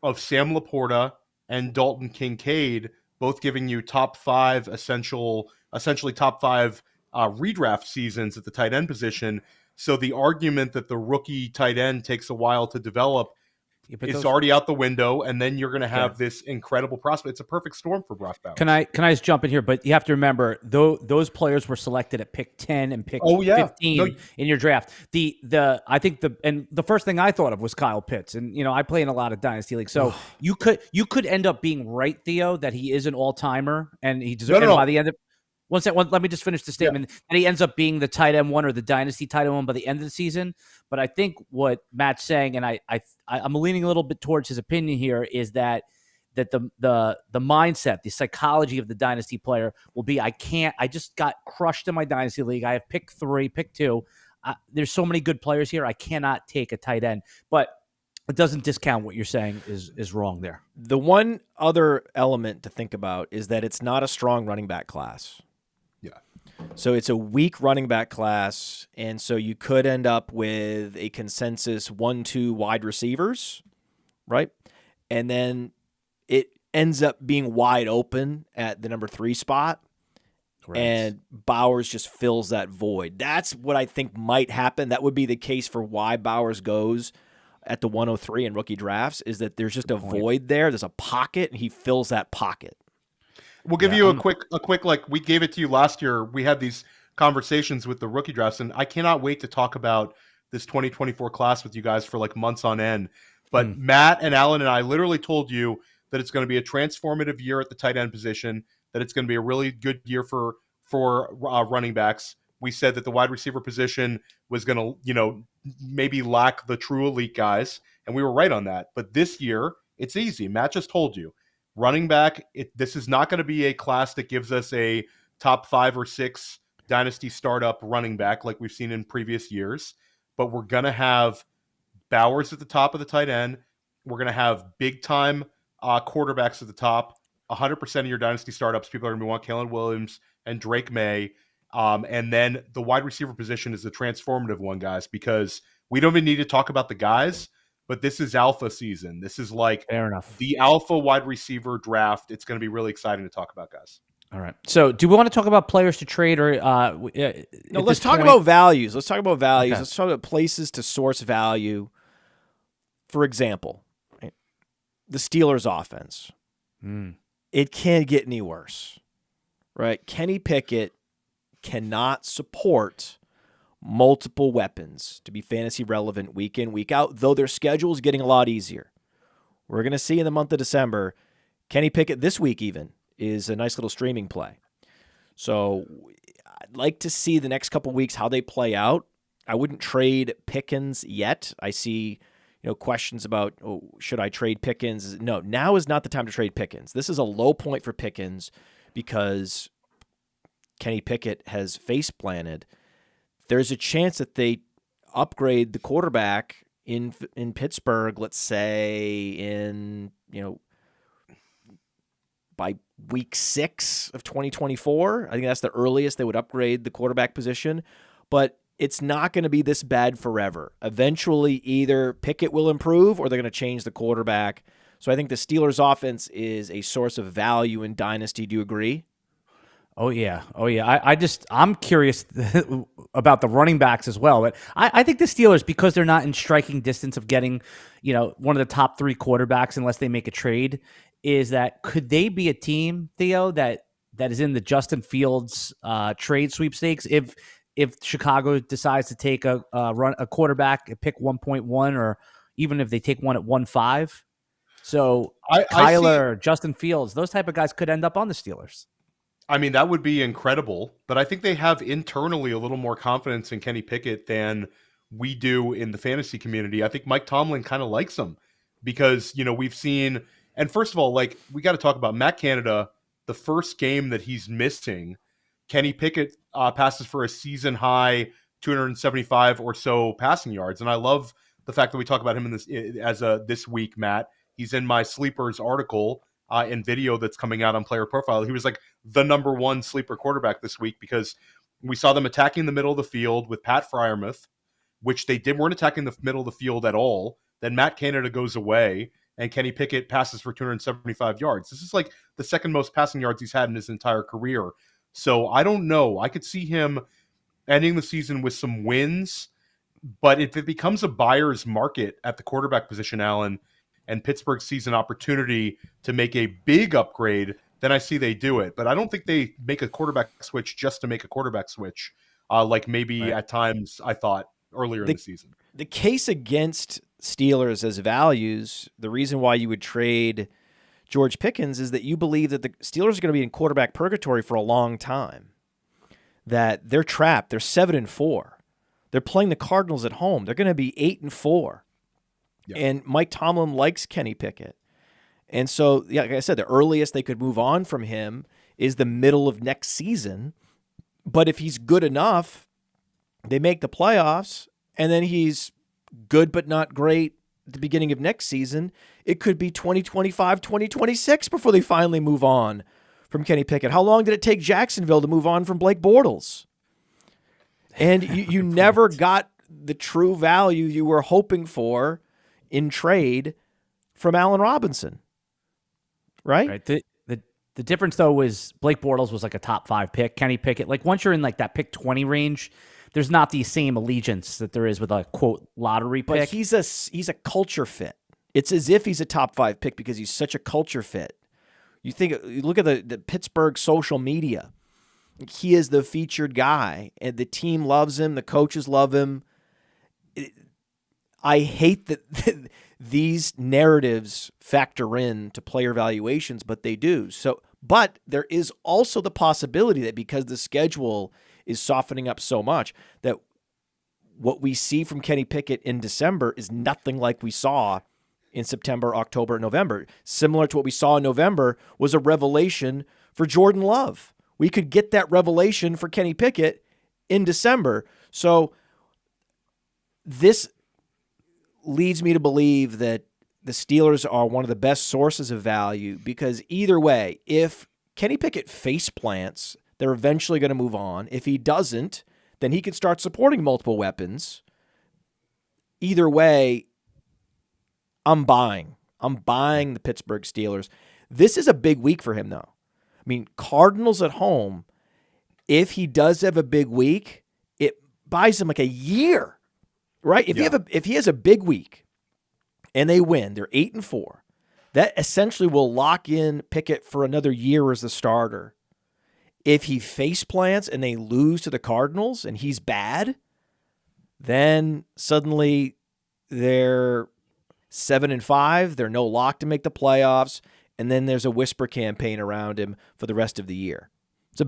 of Sam Laporta and Dalton Kincaid both giving you top 5 essentially top 5 redraft seasons at the tight end position. So the argument that the rookie tight end takes a while to develop but is already out the window, and then you're going to have this incredible prospect. It's a perfect storm for Brock Bowers. Can I just jump in here? But you have to remember, those players were selected at pick 10 and pick 15 in your draft. I think the first thing I thought of was Kyle Pitts, and I play in a lot of dynasty leagues, so you could end up being right, Theo, that he is an all timer and he deserves. By the end of let me just finish the statement. And he ends up being the tight end one or the dynasty tight end one by the end of the season. But I think what Matt's saying, and I'm leaning a little bit towards his opinion here, is that the mindset, the psychology of the dynasty player will be, I just got crushed in my dynasty league. I have pick 3, pick 2. There's so many good players here. I cannot take a tight end. But it doesn't discount what you're saying is wrong there. The one other element to think about is that it's not a strong running back class. So it's a weak running back class, and so you could end up with a consensus 1-2 wide receivers, right? And then it ends up being wide open at the number 3 spot, and Bowers just fills that void. That's what I think might happen. That would be the case for why Bowers goes at the 103 in rookie drafts, is that there's just a void there. There's a pocket, and he fills that pocket. We'll give you a quick, like we gave it to you last year. We had these conversations with the rookie drafts, and I cannot wait to talk about this 2024 class with you guys for like months on end. But Matt and Alan and I literally told you that it's going to be a transformative year at the tight end position, that it's going to be a really good year for running backs. We said that the wide receiver position was going to, maybe lack the true elite guys, and we were right on that. But this year, it's easy. Matt just told you. Running back, this is not going to be a class that gives us a top 5 or 6 dynasty startup running back like we've seen in previous years, but we're going to have Bowers at the top of the tight end. We're going to have big-time quarterbacks at the top. 100% of your dynasty startups, people are going to want Kalen Williams and Drake May. And then the wide receiver position is the transformative one, guys, because we don't even need to talk about the guys. But this is alpha season. This is like fair enough. The alpha wide receiver draft. It's going to be really exciting to talk about, guys. All right. So do we want to talk about players to trade or no, let's talk about values. Let's talk about values. Okay. Let's talk about places to source value. For example, the Steelers offense. It can't get any worse, right? Kenny Pickett cannot support multiple weapons to be fantasy relevant week in, week out, though their schedule is getting a lot easier. We're going to see in the month of December, Kenny Pickett this week even is a nice little streaming play. So I'd like to see the next couple weeks how they play out. I wouldn't trade Pickens yet. I see questions about, should I trade Pickens? No, now is not the time to trade Pickens. This is a low point for Pickens because Kenny Pickett has face planted. There's a chance that they upgrade the quarterback in Pittsburgh, let's say by week 6 of 2024. I think that's the earliest they would upgrade the quarterback position. But it's not going to be this bad forever. Eventually, either Pickett will improve or they're going to change the quarterback. So I think the Steelers' offense is a source of value in Dynasty. Do you agree? Oh yeah. I'm curious about the running backs as well. But I think the Steelers, because they're not in striking distance of getting, one of the top 3 quarterbacks unless they make a trade, is that could they be a team, Theo, that is in the Justin Fields trade sweepstakes if Chicago decides to take a quarterback at pick 1.1, or even if they take one at 1.5. So Kyler, Justin Fields, those type of guys could end up on the Steelers. I mean, that would be incredible, but I think they have internally a little more confidence in Kenny Pickett than we do in the fantasy community. I think Mike Tomlin kind of likes him because, we've seen, and first of all, like, we got to talk about Matt Canada, the first game that he's missing, Kenny Pickett passes for a season high 275 or so passing yards. And I love the fact that we talk about him in this week, Matt. He's in my sleepers article and video that's coming out on PlayerProfiler. He was like the number 1 sleeper quarterback this week because we saw them attacking the middle of the field with Pat Freiermuth, which they weren't attacking the middle of the field at all. Then Matt Canada goes away and Kenny Pickett passes for 275 yards. This is like the second most passing yards he's had in his entire career. So I don't know. I could see him ending the season with some wins But if it becomes a buyer's market at the quarterback position, Alan, and Pittsburgh sees an opportunity to make a big upgrade, then I see they do it. But I don't think they make a quarterback switch just to make a quarterback switch, like maybe at times I thought earlier in the season. The case against Steelers as values, the reason why you would trade George Pickens is that you believe that the Steelers are going to be in quarterback purgatory for a long time, that they're trapped. They're 7-4. They're playing the Cardinals at home. They're going to be 8-4. Yeah. And Mike Tomlin likes Kenny Pickett. And so, yeah, like I said, the earliest they could move on from him is the middle of next season. But if he's good enough, they make the playoffs, and then he's good but not great at the beginning of next season, it could be 2025, 2026 before they finally move on from Kenny Pickett. How long did it take Jacksonville to move on from Blake Bortles? And you never got the true value you were hoping for in trade from Allen Robinson, right? The difference, though, was Blake Bortles was like a top 5 pick. Kenny Pickett, like once you're in like that pick 20 range, there's not the same allegiance that there is with a, quote, lottery pick. But he's a culture fit. It's as if he's a top 5 pick because he's such a culture fit. You look at the Pittsburgh social media. He is the featured guy, and the team loves him. The coaches love him. I hate that these narratives factor in to player valuations, but they do. But there is also the possibility that because the schedule is softening up so much, that what we see from Kenny Pickett in December is nothing like we saw in September, October, and November. Similar to what we saw in November was a revelation for Jordan Love. We could get that revelation for Kenny Pickett in December. So this leads me to believe that the Steelers are one of the best sources of value because either way, if Kenny Pickett face plants, they're eventually going to move on. If he doesn't, then he can start supporting multiple weapons. Either way, I'm buying. I'm buying the Pittsburgh Steelers. This is a big week for him, though. I mean, Cardinals at home, if he does have a big week, it buys him like a year, right? If he has a big week and they win, they're 8-4, that essentially will lock in Pickett for another year as the starter. If he face plants and they lose to the Cardinals and he's bad, then suddenly they're 7-5. They're no lock to make the playoffs. And then there's a whisper campaign around him for the rest of the year.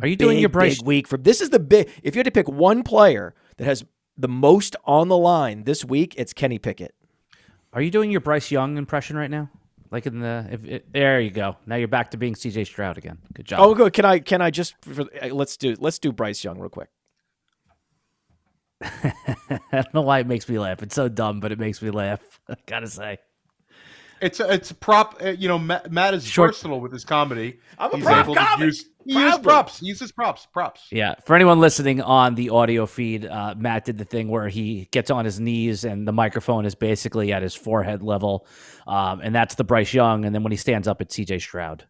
Are you doing your Bryce big week? This is the big. If you had to pick one player that has the most on the line this week, it's Kenny Pickett. Are you doing your Bryce Young impression right now? Like there you go. Now you're back to being CJ Stroud again. Good job. Oh, good. Can I just let's do Bryce Young real quick. I don't know why it makes me laugh. It's so dumb, but it makes me laugh. I gotta say. It's a prop. Matt is versatile with his comedy. I'm a prop comic. He uses props. He uses props. Yeah. For anyone listening on the audio feed, Matt did the thing where he gets on his knees and the microphone is basically at his forehead level, and that's the Bryce Young. And then when he stands up, it's CJ Stroud.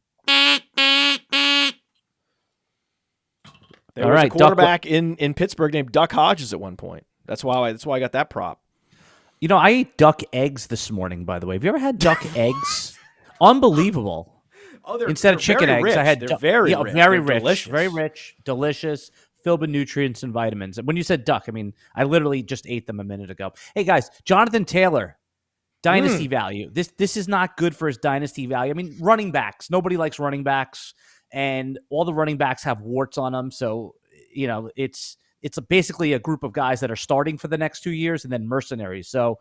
There was a quarterback in Pittsburgh named Duck Hodges at one point. That's why I got that prop. You know, I ate duck eggs this morning, by the way. Have you ever had duck eggs? Unbelievable. Oh, Instead of chicken eggs, rich. I had they're very rich. Very they're rich. Delicious. Very rich, delicious, filled with nutrients and vitamins. When you said duck, I mean, I literally just ate them a minute ago. Hey, guys, Jonathan Taylor, dynasty value. This is not good for his dynasty value. I mean, running backs. Nobody likes running backs, and all the running backs have warts on them. So, you know, it's basically a group of guys that are starting for the next 2 years and then mercenaries. So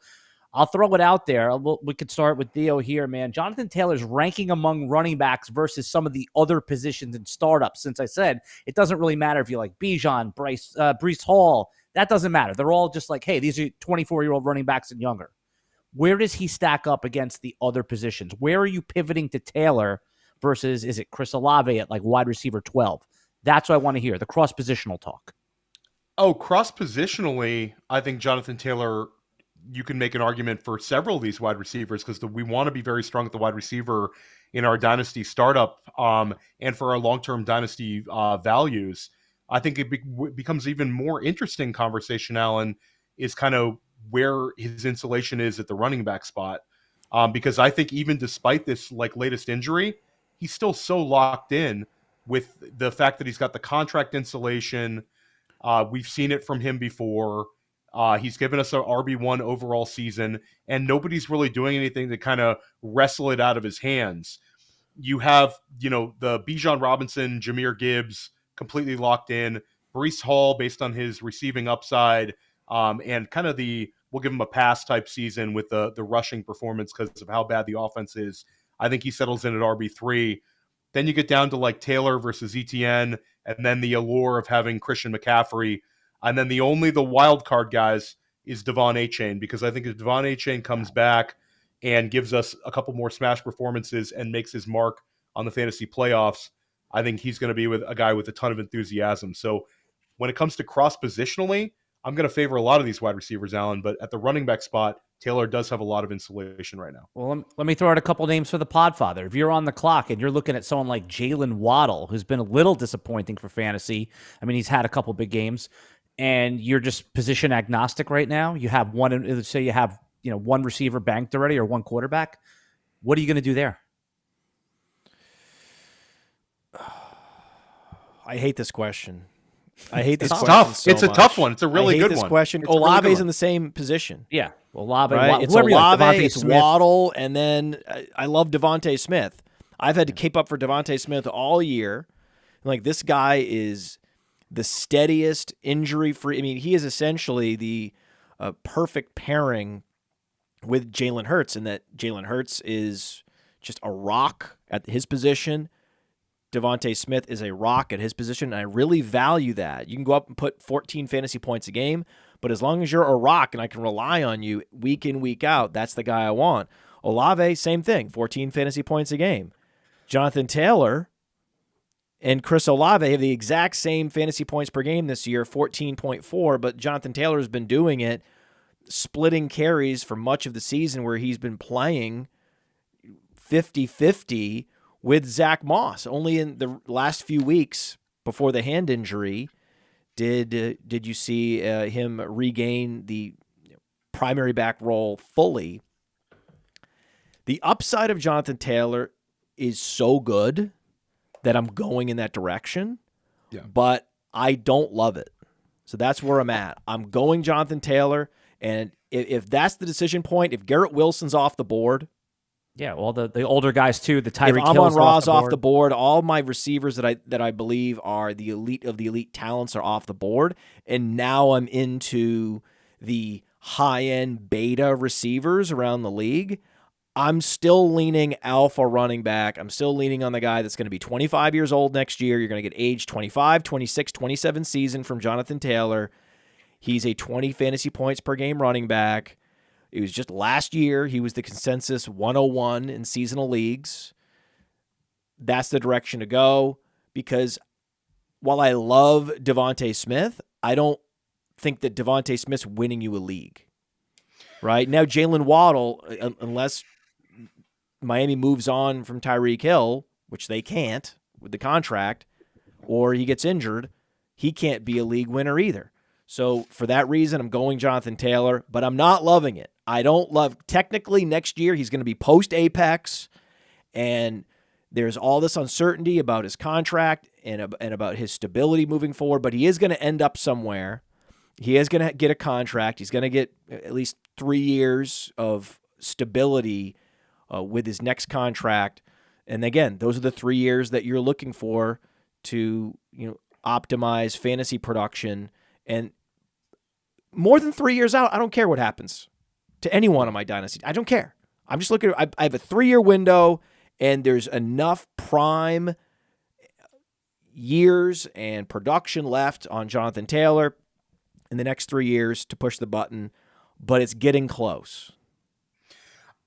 I'll throw it out there. We could start with Theo here, man. Jonathan Taylor's ranking among running backs versus some of the other positions in startups. Since I said it doesn't really matter if you like Bijan, Breece Hall. That doesn't matter. They're all just like, hey, these are 24-year-old running backs and younger. Where does he stack up against the other positions? Where are you pivoting to Taylor versus, is it Chris Olave at like wide receiver 12? That's what I want to hear, the cross-positional talk. Oh, cross-positionally, I think Jonathan Taylor, you can make an argument for several of these wide receivers because we want to be very strong at the wide receiver in our dynasty startup and for our long-term dynasty values. I think it becomes even more interesting conversation, Alan, is kind of where his insulation is at the running back spot. Because I think even despite this like latest injury, he's still so locked in with the fact that he's got the contract insulation. We've seen it from him before. He's given us an RB1 overall season, and nobody's really doing anything to kind of wrestle it out of his hands. You have, the Bijan Robinson, Jahmyr Gibbs completely locked in. Breece Hall, based on his receiving upside, and kind of we'll give him a pass type season with the rushing performance because of how bad the offense is. I think he settles in at RB3. Then you get down to like Taylor versus ETN, and then the allure of having Christian McCaffrey. And then the wild card guys is Devon Achane, because I think if Devon Achane comes back and gives us a couple more smash performances and makes his mark on the fantasy playoffs, I think he's going to be with a guy with a ton of enthusiasm. So when it comes to cross positionally, I'm going to favor a lot of these wide receivers, Alan, but at the running back spot, Taylor does have a lot of insulation right now. Well, let me throw out a couple names for the Podfather. If you're on the clock and you're looking at someone like Jaylen Waddle, who's been a little disappointing for fantasy. I mean, he's had a couple big games, and you're just position agnostic right now. You have one, say you have, one receiver banked already or one quarterback. What are you going to do there? I hate this question. It's question tough. So it's a tough one. It's a really good one. This question. Olave's in the same position. Yeah, Olave. Right? It's Olave, it's Waddle, and then I love Devontae Smith. I've had to keep up for Devontae Smith all year. Like, this guy is the steadiest, injury-free. I mean, he is essentially the perfect pairing with Jalen Hurts, in that Jalen Hurts is just a rock at his position. Devontae Smith is a rock at his position, and I really value that. You can go up and put 14 fantasy points a game, but as long as you're a rock and I can rely on you week in, week out, that's the guy I want. Olave, same thing, 14 fantasy points a game. Jonathan Taylor and Chris Olave have the exact same fantasy points per game this year, 14.4, but Jonathan Taylor has been doing it, splitting carries for much of the season where he's been playing 50-50 with Zach Moss. Only in the last few weeks before the hand injury did you see him regain the primary back role fully. The upside of Jonathan Taylor is so good that I'm going in that direction, but I don't love it. So that's where I'm at. I'm going Jonathan Taylor, and if that's the decision point, if Garrett Wilson's off the board, yeah, well, the older guys too, the Tyreek Hills Amon-Ra's off the board. All my receivers that I believe are the elite of the elite talents are off the board, and now I'm into the high-end beta receivers around the league. I'm still leaning alpha running back. I'm still leaning on the guy that's going to be 25 years old next year. You're going to get age 25, 26, 27 season from Jonathan Taylor. He's a 20 fantasy points per game running back. It was just last year, he was the consensus 101 in seasonal leagues. That's the direction to go, because while I love Devontae Smith, I don't think that Devontae Smith's winning you a league. Right? Now, Jaylen Waddle, unless Miami moves on from Tyreek Hill, which they can't with the contract, or he gets injured, he can't be a league winner either. So for that reason, I'm going Jonathan Taylor, but I'm not loving it. I don't love, technically next year he's going to be post-Apex, and there's all this uncertainty about his contract and about his stability moving forward, but he is going to end up somewhere. He is going to get a contract. He's going to get at least 3 years of stability with his next contract. And again, those are the 3 years that you're looking for to, optimize fantasy production. And more than 3 years out, I don't care what happens to anyone on my dynasty. I don't care. I'm just looking at, I have a 3-year window, and there's enough prime years and production left on Jonathan Taylor in the next 3 years to push the button, but it's getting close.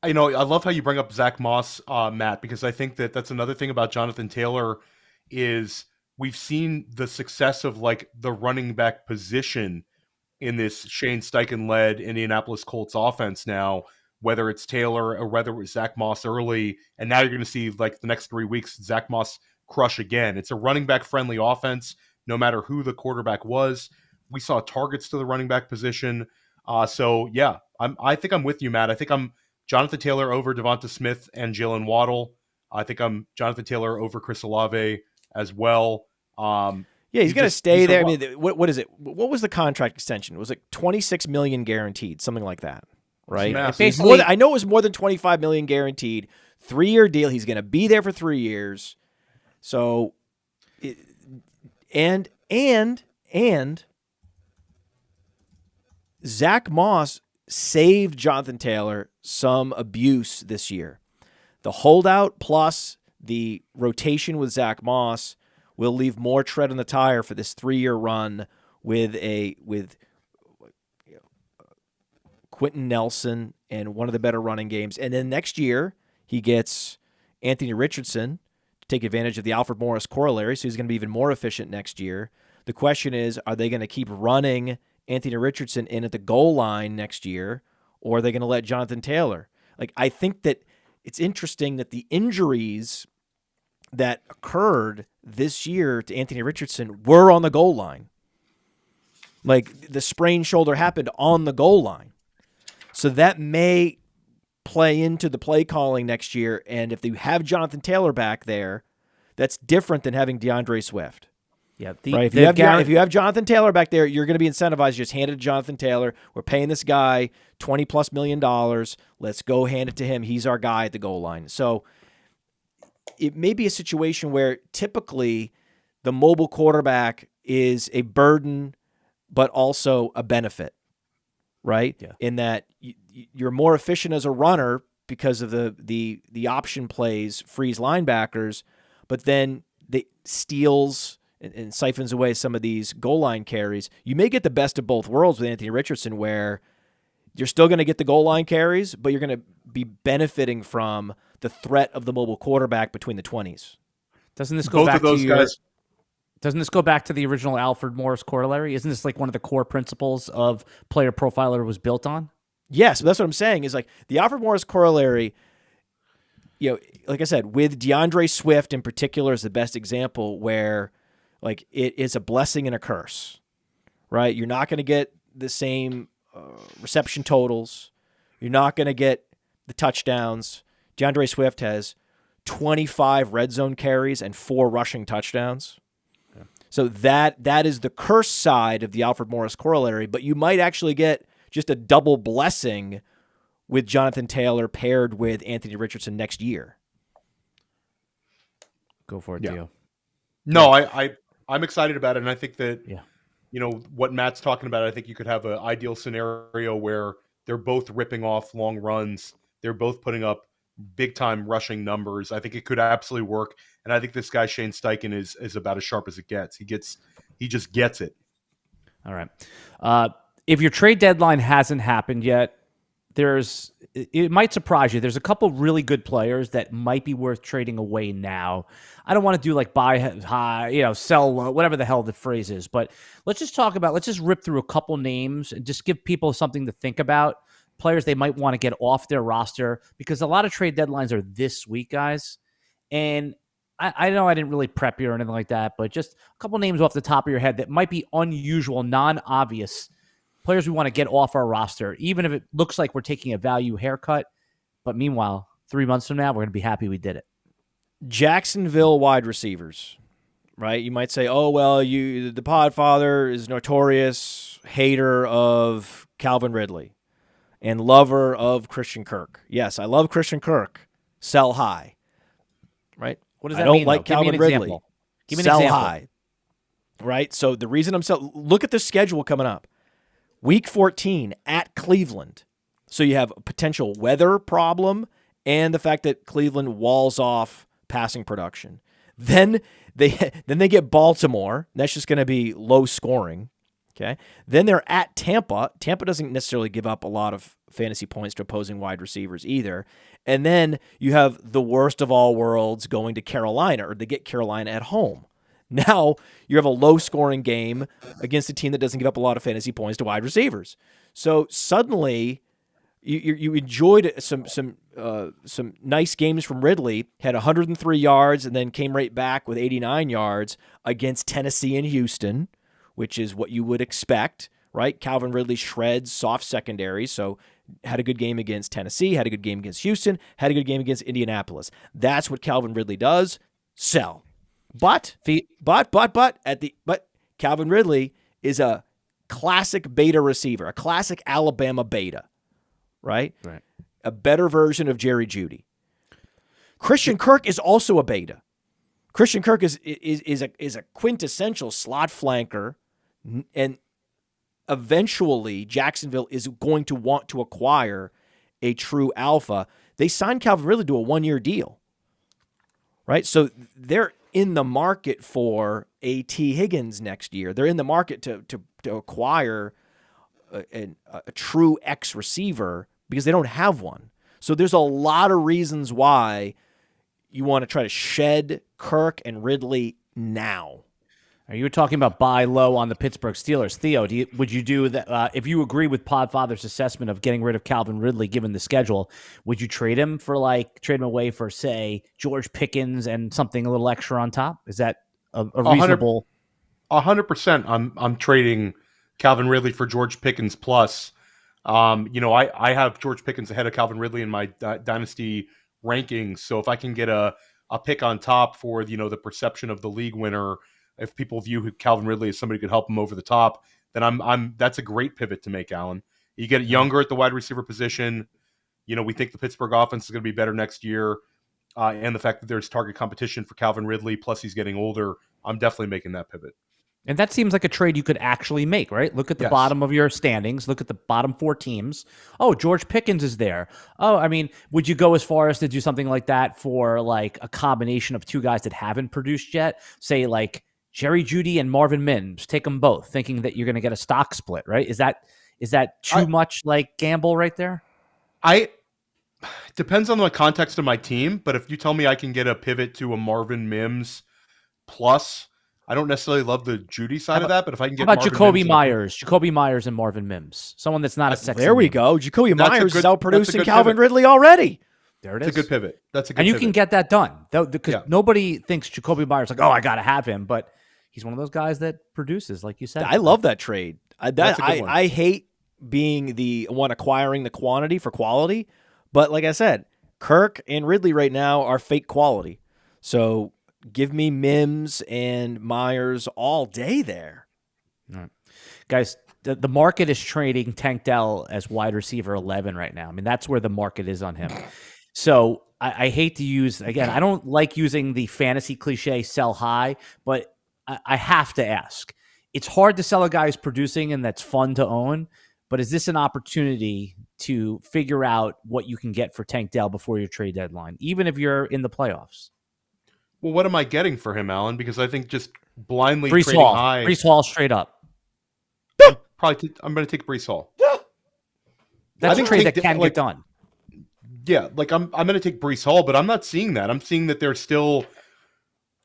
I love how you bring up Zach Moss, Matt, because I think that's another thing about Jonathan Taylor is we've seen the success of like the running back position in this Shane Steichen-led Indianapolis Colts offense now, whether it's Taylor or whether it was Zach Moss early, and now you're going to see like the next 3 weeks, Zach Moss crush again. It's a running back friendly offense, no matter who the quarterback was. We saw targets to the running back position. So yeah, I think I'm with you, Matt. I think I'm Jonathan Taylor over Devonta Smith and Jaylen Waddle. I think I'm Jonathan Taylor over Chris Olave as well. Yeah, he's going to stay he's there. I mean, what is it? What was the contract extension? Was it $26 million guaranteed, something like that, right? Basically, I know it was more than $25 million guaranteed. 3-year deal. He's going to be there for 3 years. So, and Zach Moss saved Jonathan Taylor some abuse this year. The holdout plus the rotation with Zach Moss will leave more tread on the tire for this 3-year run with Quentin Nelson and one of the better running games. And then next year, he gets Anthony Richardson to take advantage of the Alfred Morris corollary, so he's going to be even more efficient next year. The question is, are they going to keep running Anthony Richardson in at the goal line next year, or are they going to let Jonathan Taylor? Like, I think that it's interesting that the injuries that occurred this year to Anthony Richardson were on the goal line. Like, the sprained shoulder happened on the goal line. So that may play into the play calling next year, and if you have Jonathan Taylor back there, that's different than having DeAndre Swift. Yeah, right. If you have Jonathan Taylor back there, you're going to be incentivized. Just hand it to Jonathan Taylor. We're paying this guy $20+ million. Let's go hand it to him. He's our guy at the goal line. So it may be a situation where typically the mobile quarterback is a burden, but also a benefit, right? Yeah. In that you're more efficient as a runner because of the option plays freeze linebackers, but then the steals and siphons away some of these goal line carries. You may get the best of both worlds with Anthony Richardson, where you're still going to get the goal line carries, but you're going to be benefiting from the threat of the mobile quarterback between the 20s. Doesn't this go back Doesn't this go back to the original Alfred Morris corollary? Isn't this like one of the core principles of Player Profiler was built on? Yes, that's what I'm saying. Is like the Alfred Morris corollary. You know, like I said, with DeAndre Swift in particular is the best example where, like, it is a blessing and a curse, right? You're not going to get the same reception totals. You're not going to get the touchdowns. DeAndre Swift has 25 red zone carries and 4 rushing touchdowns. Okay. So that is the curse side of the Alfred Morris corollary, but you might actually get just a double blessing with Jonathan Taylor paired with Anthony Richardson next year. Go for it, yeah. Theo. No, I'm excited about it, and I think that you know what Matt's talking about. I think you could have an ideal scenario where they're both ripping off long runs. They're both putting up big time rushing numbers. I think it could absolutely work, and I think this guy Shane Steichen is about as sharp as it gets. He just gets it. All right. If your trade deadline hasn't happened yet, it might surprise you. There's a couple really good players that might be worth trading away now. I don't want to do like buy high, sell low, whatever the hell the phrase is. But let's just rip through a couple names and just give people something to think about. Players they might want to get off their roster, because a lot of trade deadlines are this week, guys. And I know I didn't really prep you or anything like that, but just a couple names off the top of your head that might be unusual, non-obvious players we want to get off our roster, even if it looks like we're taking a value haircut. But meanwhile, 3 months from now, we're going to be happy we did it. Jacksonville wide receivers, right? You might say, oh, well, the Podfather is notorious hater of Calvin Ridley and lover of Christian Kirk. Yes, I love Christian Kirk. Sell high, right? What does that mean? I don't mean, like Calvin Ridley. Give me an Sell example. high, right? So the reason look at the schedule coming up. Week 14 at Cleveland. So you have a potential weather problem and the fact that Cleveland walls off passing production. Then they get Baltimore. That's just going to be low scoring. Okay. Then they're at Tampa. Tampa doesn't necessarily give up a lot of fantasy points to opposing wide receivers either. And then you have the worst of all worlds going to Carolina, or they get Carolina at home. Now you have a low-scoring game against a team that doesn't give up a lot of fantasy points to wide receivers. So suddenly, you enjoyed some nice games from Ridley. Had 103 yards and then came right back with 89 yards against Tennessee and Houston, which is what you would expect, right? Calvin Ridley shreds soft secondary, so had a good game against Tennessee, had a good game against Houston, had a good game against Indianapolis. That's what Calvin Ridley does. Sell. But Calvin Ridley is a classic beta receiver, a classic Alabama beta, right? Right. A better version of Jerry Jeudy. Christian Kirk is also a beta. Christian Kirk is a quintessential slot flanker, and eventually Jacksonville is going to want to acquire a true alpha. They signed Calvin Ridley to a 1-year deal, right? So they're in the market for a T. Higgins next year. They're in the market to acquire a true X receiver because they don't have one. So there's a lot of reasons why you want to try to shed Kirk and Ridley now. You were talking about buy low on the Pittsburgh Steelers. Theo, would you do that if you agree with Podfather's assessment of getting rid of Calvin Ridley given the schedule? Would you trade him away for, say, George Pickens and something a little extra on top? Is that a reasonable? 100%. I'm trading Calvin Ridley for George Pickens plus. I have George Pickens ahead of Calvin Ridley in my dynasty rankings. So if I can get a pick on top for the perception of the league winner, if people view Calvin Ridley as somebody who could help him over the top, then that's a great pivot to make, Alan. You get younger at the wide receiver position. We think the Pittsburgh offense is going to be better next year. And the fact that there's target competition for Calvin Ridley, plus he's getting older, I'm definitely making that pivot. And that seems like a trade you could actually make, right? Look at the bottom of your standings. Look at the bottom 4 teams. Oh, George Pickens is there. Oh, I mean, would you go as far as to do something like that for like a combination of 2 guys that haven't produced yet? Say like Jerry Jeudy and Marvin Mims, take them both, thinking that you're going to get a stock split, right? Is that too much like gamble right there? Depends on the context of my team, but if you tell me I can get a pivot to a Marvin Mims plus, I don't necessarily love the Jeudy side of that, but if I can get how about Marvin Jacoby Mims Myers, Jacoby Myers and Marvin Mims, someone that's not a sexy. There we name. go. Jacoby Myers is outproducing Calvin pivot. Ridley already. There it is. It's a good pivot. That's a good and you pivot. can get that done because nobody thinks Jacoby Myers like, oh, I got to have him, but he's one of those guys that produces, like you said. I love that trade. That's a good one. I hate being the one acquiring the quantity for quality, but like I said, Kirk and Ridley right now are fake quality. So give me Mims and Myers all day there. All right. Guys, the market is trading Tank Dell as wide receiver 11 right now. I mean, that's where the market is on him. So I hate to use, again, I don't like using the fantasy cliche sell high, but I have to ask. It's hard to sell a guy who's producing and that's fun to own, but is this an opportunity to figure out what you can get for Tank Dell before your trade deadline, even if you're in the playoffs? Well, what am I getting for him, Alan? Because I think just blindly Brees trading Hall. high. Brees Hall straight up. I'm going to take Brees Hall. That's a trade that can get done. Yeah, like I'm going to take Brees Hall, but I'm not seeing that. I'm seeing that there's still,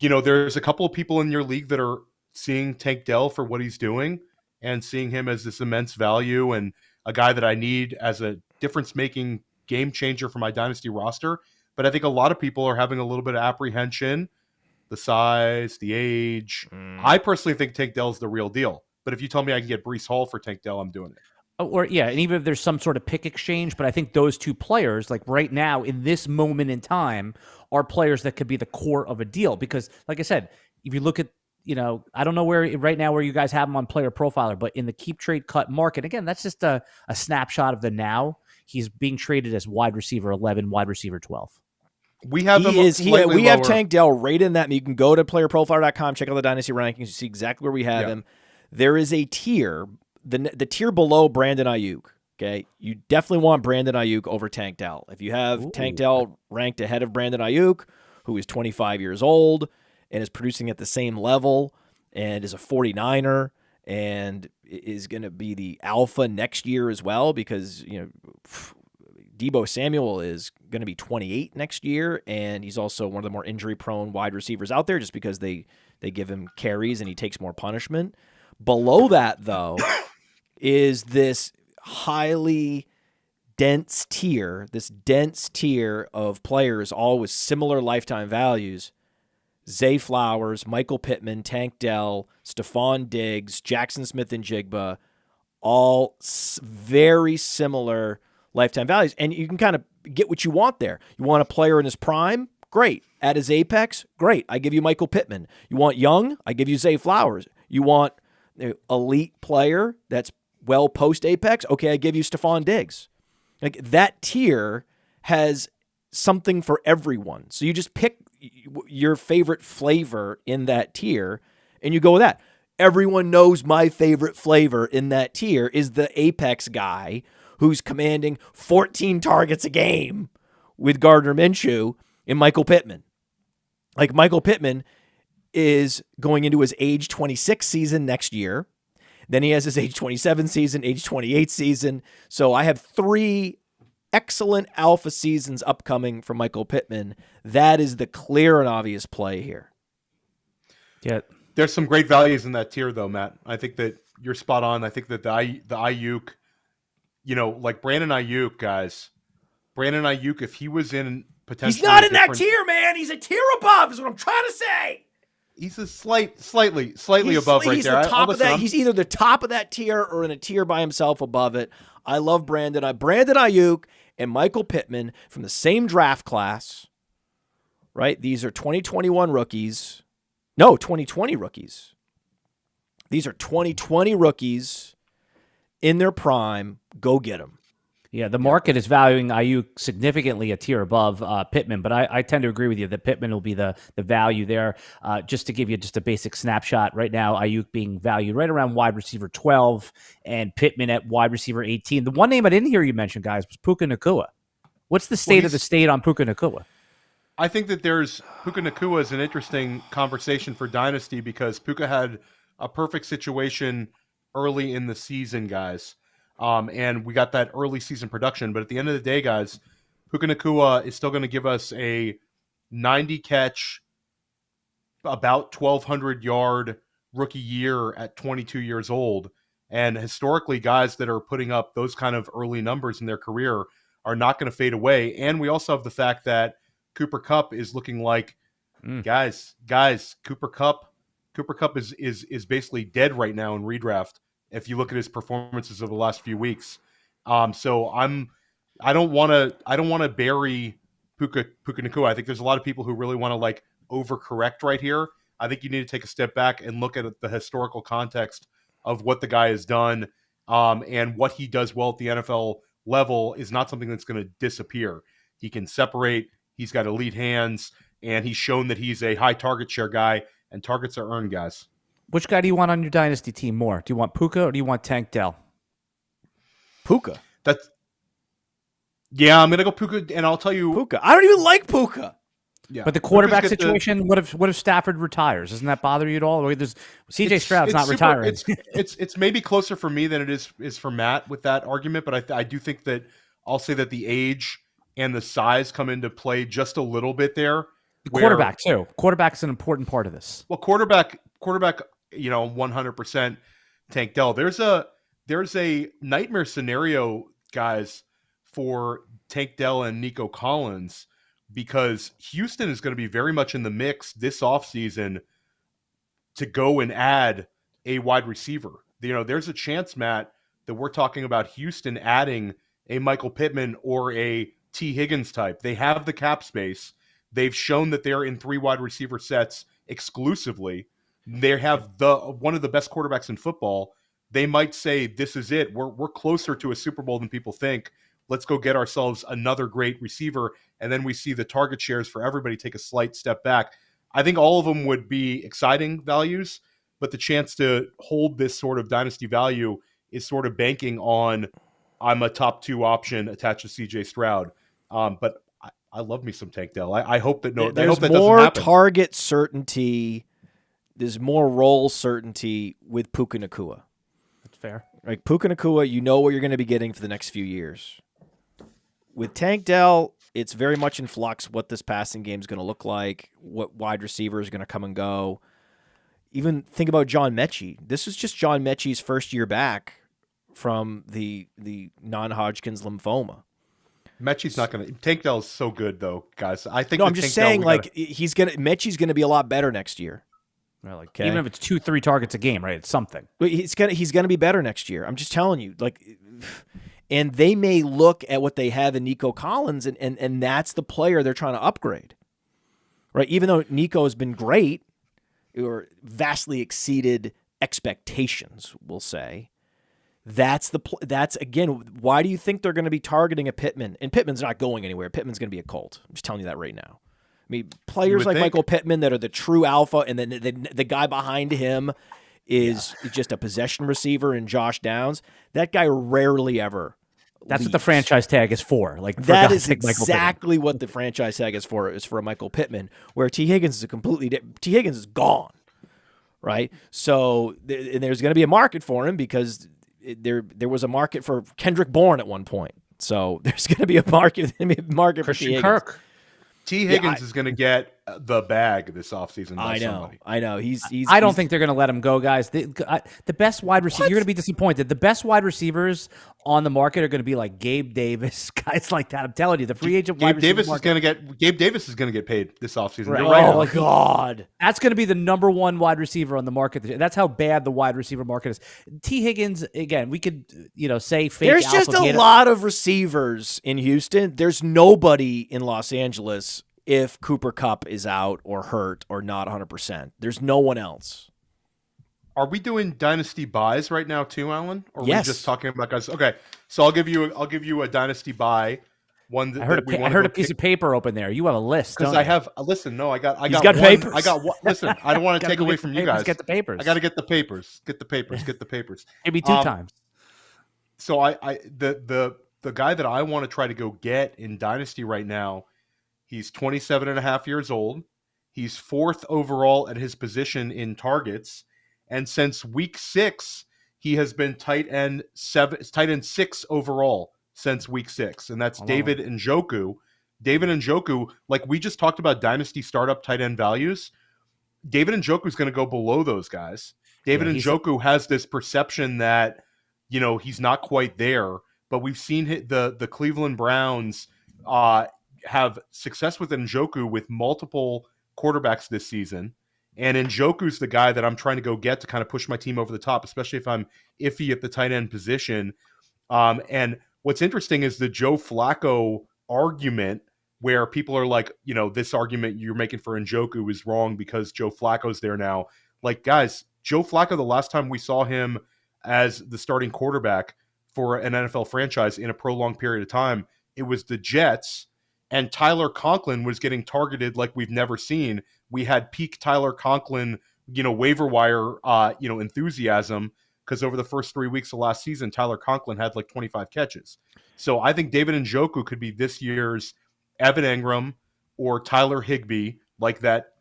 there's a couple of people in your league that are seeing Tank Dell for what he's doing and seeing him as this immense value and a guy that I need as a difference-making game changer for my dynasty roster. But I think a lot of people are having a little bit of apprehension, the size, the age. I personally think Tank Dell is the real deal. But if you tell me I can get Brees Hall for Tank Dell, I'm doing it. And even if there's some sort of pick exchange, but I think those 2 players, like right now in this moment in time, are players that could be the core of a deal. Because, like I said, if you look at, I don't know where you guys have him on Player Profiler, but in the keep trade cut market, again, that's just a snapshot of the now. He's being traded as wide receiver 11, wide receiver 12. We have we have Tank Dell right in that. You can go to playerprofiler.com, check out the dynasty rankings, you see exactly where we have him. There is a tier, the tier below Brandon Aiyuk. Okay, you definitely want Brandon Aiyuk over Tank Dell. If you have Tank Dell ranked ahead of Brandon Aiyuk, who is 25 years old and is producing at the same level and is a 49er and is going to be the alpha next year as well, because Deebo Samuel is going to be 28 next year, and he's also one of the more injury-prone wide receivers out there just because they give him carries and he takes more punishment. Below that, though, is this highly dense tier of players, all with similar lifetime values. Zay Flowers, Michael Pittman, Tank Dell, Stephon Diggs, Jackson Smith and Jigba, all very similar lifetime values. And you can kind of get what you want there. You want a player in his prime? Great. At his apex? Great. I give you Michael Pittman. You want young? I give you Zay Flowers. You want an elite player that's well post-apex? Okay, I give you Stephon Diggs. Like, that tier has something for everyone. So you just pick your favorite flavor in that tier, and you go with that. Everyone knows my favorite flavor in that tier is the apex guy who's commanding 14 targets a game with Gardner Minshew and Michael Pittman. Like, Michael Pittman is going into his age 26 season next year. Then he has his age 27 season, age 28 season. So I have 3 excellent alpha seasons upcoming for Michael Pittman. That is the clear and obvious play here. Yeah. There's some great values in that tier, though, Matt. I think that you're spot on. I think that the Aiyuk, like Brandon Aiyuk, guys. Brandon Aiyuk, if he was in potentially... He's not in that tier, man. He's a tier above is what I'm trying to say. He's a slightly above right there. The top of that. He's either the top of that tier or in a tier by himself above it. I love Brandon Aiyuk and Michael Pittman from the same draft class, right? These are 2021 rookies. No, 2020 rookies. These are 2020 rookies in their prime. Go get them. Yeah, the market is valuing Aiyuk significantly a tier above Pittman, but I tend to agree with you that Pittman will be the value there. Just to give you just a basic snapshot, right now, Aiyuk being valued right around wide receiver 12 and Pittman at wide receiver 18. The one name I didn't hear you mention, guys, was Puka Nacua. What's the state of the state on Puka Nacua? I think that Puka Nacua is an interesting conversation for Dynasty because Puka had a perfect situation early in the season, guys. And we got that early season production. But at the end of the day, guys, Puka Nacua is still going to give us a 90 catch, about 1,200 yard rookie year at 22 years old. And historically, guys that are putting up those kind of early numbers in their career are not going to fade away. And we also have the fact that Cooper Kupp is looking like, guys, Cooper Kupp is basically dead right now in redraft. If you look at his performances over the last few weeks, so I don't want to bury Puka Nacua. I think there's a lot of people who really want to like overcorrect right here. I think you need to take a step back and look at the historical context of what the guy has done, and what he does well at the NFL level is not something that's going to disappear. He can separate. He's got elite hands, and he's shown that he's a high target share guy, and targets are earned, guys. Which guy do you want on your dynasty team more? Do you want Puka or do you want Tank Dell? Puka. I'm gonna go Puka, and I'll tell you, Puka. I don't even like Puka. Yeah, but the quarterback situation. What if Stafford retires? Doesn't that bother you at all? Or there's CJ Stroud's not retiring. It's maybe closer for me than it is for Matt with that argument. But I do think that I'll say that the age and the size come into play just a little bit there. The quarterback too. Quarterback's an important part of this. Well, quarterback. 100% Tank Dell. There's a nightmare scenario, guys, for Tank Dell and Nico Collins, because Houston is going to be very much in the mix this offseason to go and add a wide receiver. There's a chance, Matt, that we're talking about Houston adding a Michael Pittman or a T. Higgins type. They have the cap space. They've shown that they're in 3 wide receiver sets exclusively. They have one of the best quarterbacks in football. They might say, this is it. We're closer to a Super Bowl than people think. Let's go get ourselves another great receiver. And then we see the target shares for everybody take a slight step back. I think all of them would be exciting values, but the chance to hold this sort of dynasty value is sort of banking on I'm a top 2 option attached to CJ Stroud. But I love me some Tank Dell. I hope that there's I hope that more doesn't happen. Target certainty. There's more role certainty with Puka Nacua. That's fair. Like Puka Nacua, you know what you're going to be getting for the next few years. With Tank Dell, it's very much in flux what this passing game is going to look like, what wide receiver is going to come and go. Even think about John Mechie. This is just John Mechie's first year back from the non-Hodgkin's lymphoma. Mechie's not going to. Tank Dell is so good, though, guys. I think. No, I'm just saying, Mechie's going to be a lot better next year. Well, like, Okay. even if it's 2-3 targets a game, right? It's something. But he's gonna be better next year. I'm just telling you. And they may look at what they have in Nico Collins, and that's the player they're trying to upgrade, right? Even though Nico has been great or vastly exceeded expectations, we'll say. That's again. Why do you think they're going to be targeting a Pittman? And Pittman's not going anywhere. Pittman's going to be a Colt. I'm just telling you that right now. I mean, players like Michael Pittman that are the true alpha, and then the guy behind him is just a possession receiver in Josh Downs. That guy rarely ever. That's what the franchise tag is for. Like that is exactly what the franchise tag is for. Is for a Michael Pittman, where T. Higgins is T. Higgins is gone, right? So there's going to be a market for him because there was a market for Kendrick Bourne at one point. So there's going to be a market for T. Higgins. Kirk. T. Higgins is going to get the bag this offseason. I know. I don't think they're going to let him go, guys. The best wide receiver, you're going to be disappointed. The best wide receivers on the market are going to be like Gabe Davis, guys like that. I'm telling you, the free agent Gabe wide Davis receiver Gabe Davis is going to get paid this offseason. Right. Right. Oh, God. That's going to be the number one wide receiver on the market. That's how bad the wide receiver market is. T. Higgins, again, we could, say fake. There's just a lot of receivers in Houston. There's nobody in Los Angeles if Cooper Kupp is out or hurt or not 100%. There's no one else. Are we doing Dynasty Buys right now too, Alan? Or are Yes. we just talking about guys? Okay, so I'll give you a Dynasty Buy. One that I heard a piece of paper open there. You have a list, because don't I you? have. Listen, no, I got. He's got one, papers. I got one. Listen, I don't want to take away from you guys. Get the papers. I got to get the papers. Get the papers. Get the papers. Maybe two times. So the guy that I want to try to go get in Dynasty right now, he's 27 and a half years old. He's 4th overall at his position in targets. And since week 6, he has been tight end 6 overall since week 6. And that's David Njoku. David Njoku, like we just talked about Dynasty startup tight end values. David Njoku is going to go below those guys. David Njoku has this perception that, he's not quite there. But we've seen the Cleveland Browns have success with Njoku with multiple quarterbacks this season. And Njoku's the guy that I'm trying to go get to kind of push my team over the top, especially if I'm iffy at the tight end position. And what's interesting is the Joe Flacco argument, where people are like, this argument you're making for Njoku is wrong because Joe Flacco's there now. Like, guys, Joe Flacco, the last time we saw him as the starting quarterback for an NFL franchise in a prolonged period of time, it was the Jets, and Tyler Conklin was getting targeted like we've never seen. We had peak Tyler Conklin, waiver wire, enthusiasm, because over the first 3 weeks of last season, Tyler Conklin had like 25 catches. So I think David Njoku could be this year's Evan Engram or Tyler Higbee, like that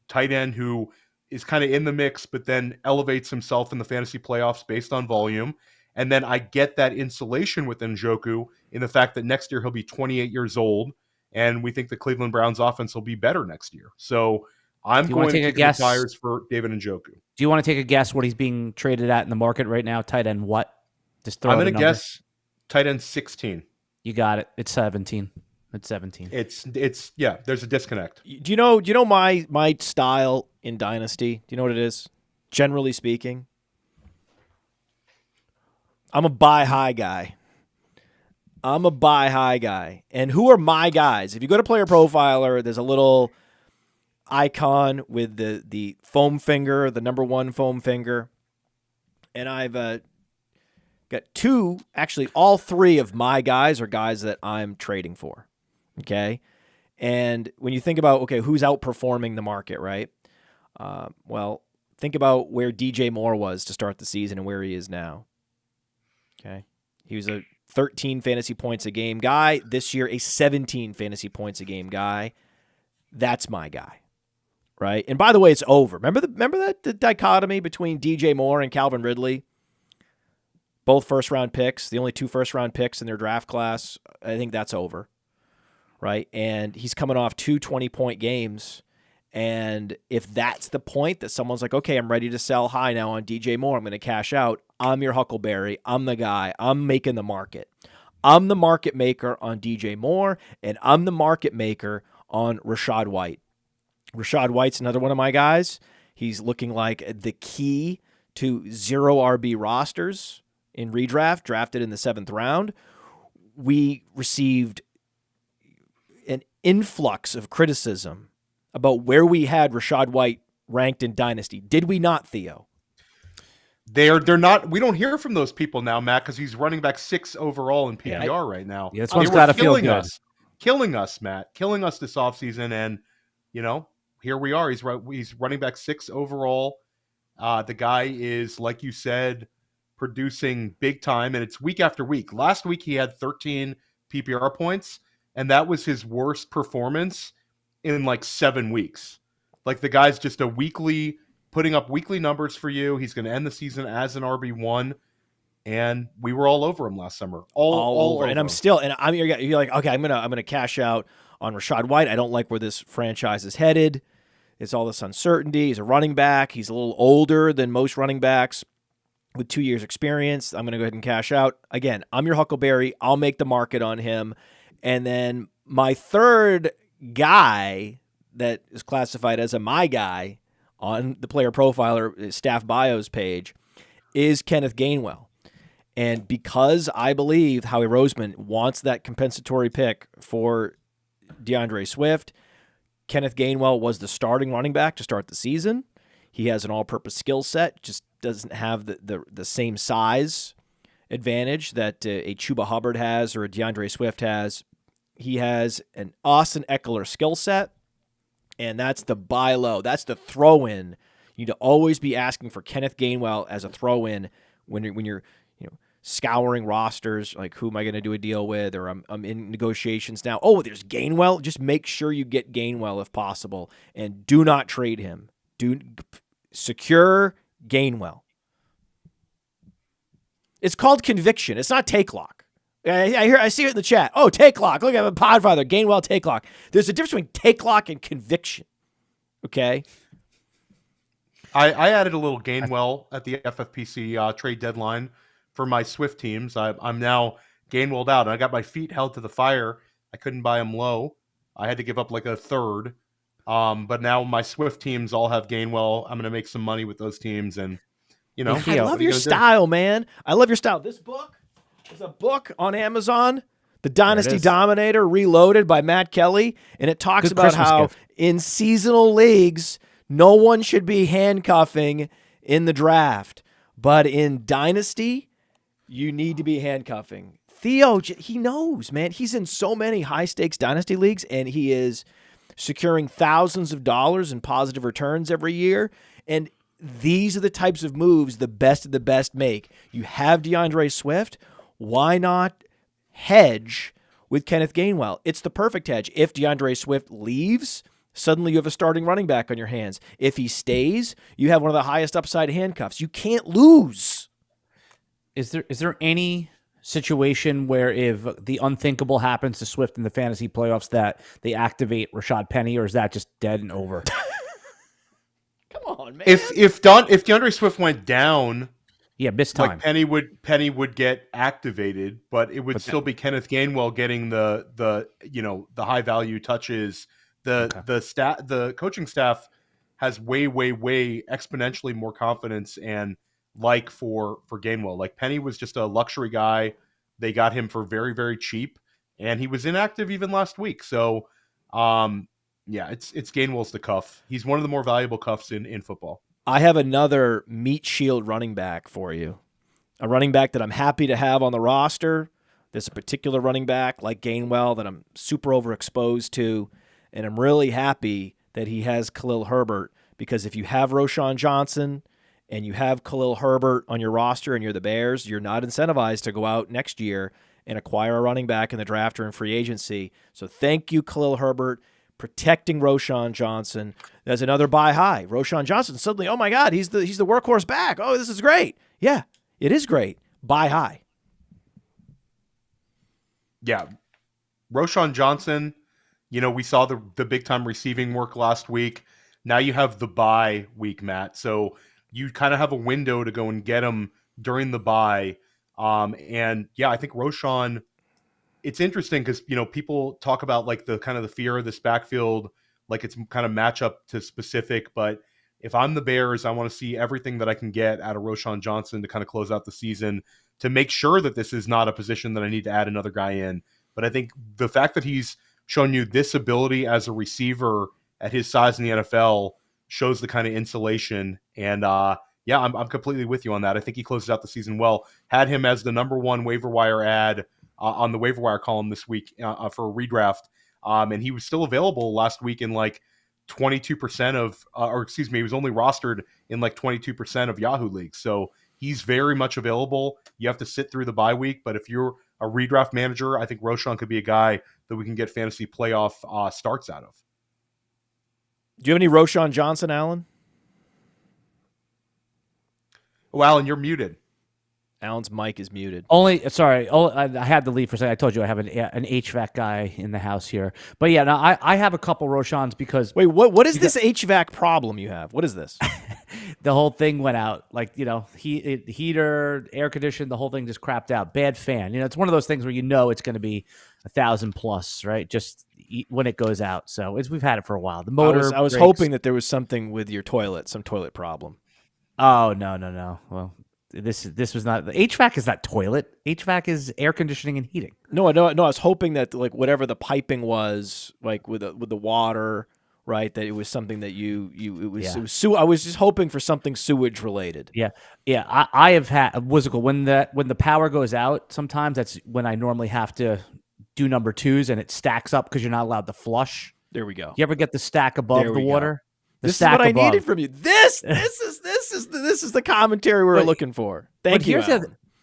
tight end who is kind of in the mix, but then elevates himself in the fantasy playoffs based on volume. And then I get that insulation with Njoku in the fact that next year he'll be 28 years old, and we think the Cleveland Browns offense will be better next year. So I'm going to take the tires for David Njoku. Do you want to take a guess what he's being traded at in the market right now? Tight end what? Just throw. I'm going to guess tight end 16. You got it. It's 17. It's 17. It's yeah. There's a disconnect. Do you know my style in Dynasty? Do you know what it is? Generally speaking, I'm a buy high guy. And who are my guys? If you go to Player Profiler, there's a little icon with the foam finger, the number 1 foam finger. And I've got 2, actually all 3 of my guys are guys that I'm trading for. Okay? And when you think about, who's outperforming the market, right? Well, think about where DJ Moore was to start the season and where he is now. Okay? He was a 13 fantasy points a game guy. This year, a 17 fantasy points a game guy. That's my guy, right? And by the way, it's over. Remember the dichotomy between DJ Moore and Calvin Ridley? Both first-round picks, the only 2 first-round picks in their draft class. I think that's over, right? And he's coming off 2 20-point games. And if that's the point that someone's like, okay, I'm ready to sell high now on DJ Moore, I'm going to cash out, I'm your Huckleberry. I'm the guy. I'm making the market. I'm the market maker on DJ Moore, and I'm the market maker on Rachaad White. Rachaad White's another one of my guys. He's looking like the key to 0 RB rosters in redraft, drafted in the 7th round. We received an influx of criticism about where we had Rachaad White ranked in Dynasty. Did we not, Theo? They're not. We don't hear from those people now, Matt, because he's running back 6 overall in PPR right now. Yeah, this one's got to feel good. Killing us, Matt. Killing us this offseason, and here we are. He's running back 6 overall. The guy is, like you said, producing big time, and it's week after week. Last week he had 13 PPR points, and that was his worst performance in like 7 weeks. Like, the guy's just putting up weekly numbers for you. He's going to end the season as an RB1, and we were all over him last summer. All over. And I'm still, and you're like, okay, I'm gonna cash out on Rachaad White. I don't like where this franchise is headed. It's all this uncertainty. He's a running back. He's a little older than most running backs with 2 years experience. I'm going to go ahead and cash out. Again, I'm your Huckleberry. I'll make the market on him. And then my third guy that is classified as my guy on the Player Profiler staff bios page is Kenneth Gainwell. And because I believe Howie Roseman wants that compensatory pick for DeAndre Swift, Kenneth Gainwell was the starting running back to start the season. He has an all-purpose skill set, just doesn't have the same size advantage that a Chuba Hubbard has or a DeAndre Swift has. He has an Austin Eckler skill set, and that's the buy low. That's the throw-in. You need to always be asking for Kenneth Gainwell as a throw-in when you're scouring rosters, like, who am I going to do a deal with, or I'm in negotiations now. Oh, there's Gainwell. Just make sure you get Gainwell if possible, and do not trade him. Secure Gainwell. It's called conviction. It's not take lock. I see it in the chat. Oh, take lock. Look, I have a Podfather. Gainwell take lock. There's a difference between take lock and conviction. Okay. I added a little Gainwell at the FFPC trade deadline for my Swift teams. I'm now Gainwelled out, and I got my feet held to the fire. I couldn't buy him low. I had to give up like a third. But now my Swift teams all have Gainwell. I'm going to make some money with those teams, and I love your style, man. I love your style. This book is a book on Amazon, The Dynasty Dominator Reloaded by Matt Kelly, and it talks about how in seasonal leagues, no one should be handcuffing in the draft, but in Dynasty, you need to be handcuffing. Theo, he knows, man. He's in so many high-stakes Dynasty leagues, and he is securing thousands of dollars in positive returns every year, and these are the types of moves the best of the best make. You have DeAndre Swift. Why not hedge with Kenneth Gainwell? It's the perfect hedge. If DeAndre Swift leaves, suddenly you have a starting running back on your hands. If he stays, you have one of the highest upside handcuffs. You can't lose. Is there any situation where if the unthinkable happens to Swift in the fantasy playoffs that they activate Rashad Penny, or is that just dead and over? Come on, man. If DeAndre Swift went down, missed time. Like Penny would get activated, but it would still be Kenneth Gainwell getting the high value touches. The coaching staff has way exponentially more confidence and for Gainwell. Like, Penny was just a luxury guy. They got him for very, very cheap, and he was inactive even last week. So it's Gainwell's the cuff. He's one of the more valuable cuffs in football. I have another meat shield running back for you. A running back that I'm happy to have on the roster. There's a particular running back like Gainwell that I'm super overexposed to, and I'm really happy that he has Khalil Herbert, because if you have Roschon Johnson and you have Khalil Herbert on your roster and you're the Bears, you're not incentivized to go out next year and acquire a running back in the draft or in free agency. So thank you, Khalil Herbert, protecting Roschon Johnson. There's another buy high. Roschon Johnson, suddenly, oh my God, he's the workhorse back. Oh, this is great. Yeah, it is great. Buy high. Yeah. Roschon Johnson, we saw the big time receiving work last week. Now you have the bye week, Matt. So you kind of have a window to go and get him during the bye. I think Roschon, it's interesting because, people talk about like the kind of the fear of this backfield, like it's kind of matchup to specific, but if I'm the Bears, I want to see everything that I can get out of Roschon Johnson to kind of close out the season to make sure that this is not a position that I need to add another guy in. But I think the fact that he's shown you this ability as a receiver at his size in the NFL shows the kind of insulation. And yeah, I'm completely with you on that. I think he closes out the season well. Had him as the number one waiver wire ad on the waiver wire column this week for a redraft. And he was still available last week in like 22% of, or excuse me, he was only rostered in like 22% of Yahoo leagues. So he's very much available. You have to sit through the bye week, but if you're a redraft manager, I think Roschon could be a guy that we can get fantasy playoff starts out of. Do you have any Roschon Johnson, Alan? Oh, Alan, you're muted. Alan's mic is muted. Sorry, I had to leave for a second. I told you I have an HVAC guy in the house here. But yeah, no, I have a couple Roschons because... Wait, what is this HVAC problem you have? What is this? The whole thing went out. Like, heater, air conditioning, the whole thing just crapped out. Bad fan. It's one of those things where it's going to be 1,000 plus, right? Just when it goes out. So we've had it for a while. The motor... I was hoping that there was something with your toilet, some toilet problem. Oh, no. Well... This was not the HVAC is not toilet. HVAC is air conditioning and heating. No. I was hoping that like whatever the piping was, like with the water, right? That it was something that it was I was just hoping for something sewage related. Yeah. I have had what's it called when the power goes out. Sometimes that's when I normally have to do number twos, and it stacks up because you're not allowed to flush. There we go. You ever get the stack above the water? This is what I needed from you. This is the commentary we were looking for. Thank you.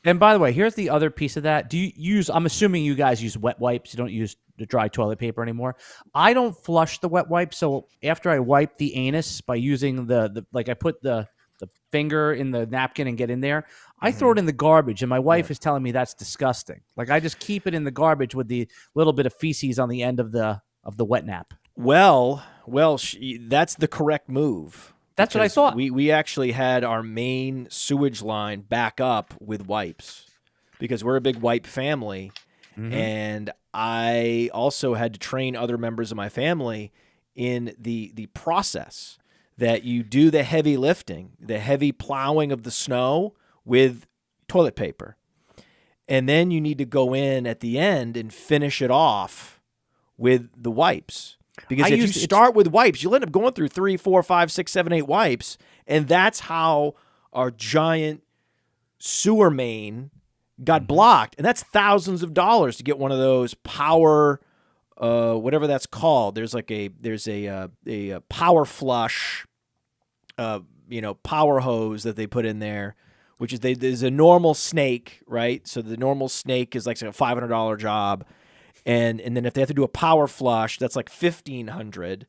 And by the way, here's the other piece of that. Do you use? I'm assuming you guys use wet wipes. You don't use the dry toilet paper anymore. I don't flush the wet wipe. So after I wipe the anus by using the like, I put the finger in the napkin and get in there. I throw it in the garbage, and my wife is telling me that's disgusting. Like I just keep it in the garbage with the little bit of feces on the end of the wet nap. Well, that's the correct move. That's what I thought. We actually had our main sewage line back up with wipes because we're a big wipe family, and I also had to train other members of my family in the process that you do the heavy lifting, the heavy plowing of the snow with toilet paper, and then you need to go in at the end and finish it off with the wipes. Because if you start with wipes, you'll end up going through 3, 4, 5, 6, 7, 8 wipes, and that's how our giant sewer main got blocked. And that's thousands of dollars to get one of those power, whatever that's called. There's a power flush, power hose that they put in there, which is there's a normal snake, right? So the normal snake is like a $500 job. And then if they have to do a power flush, that's like $1,500,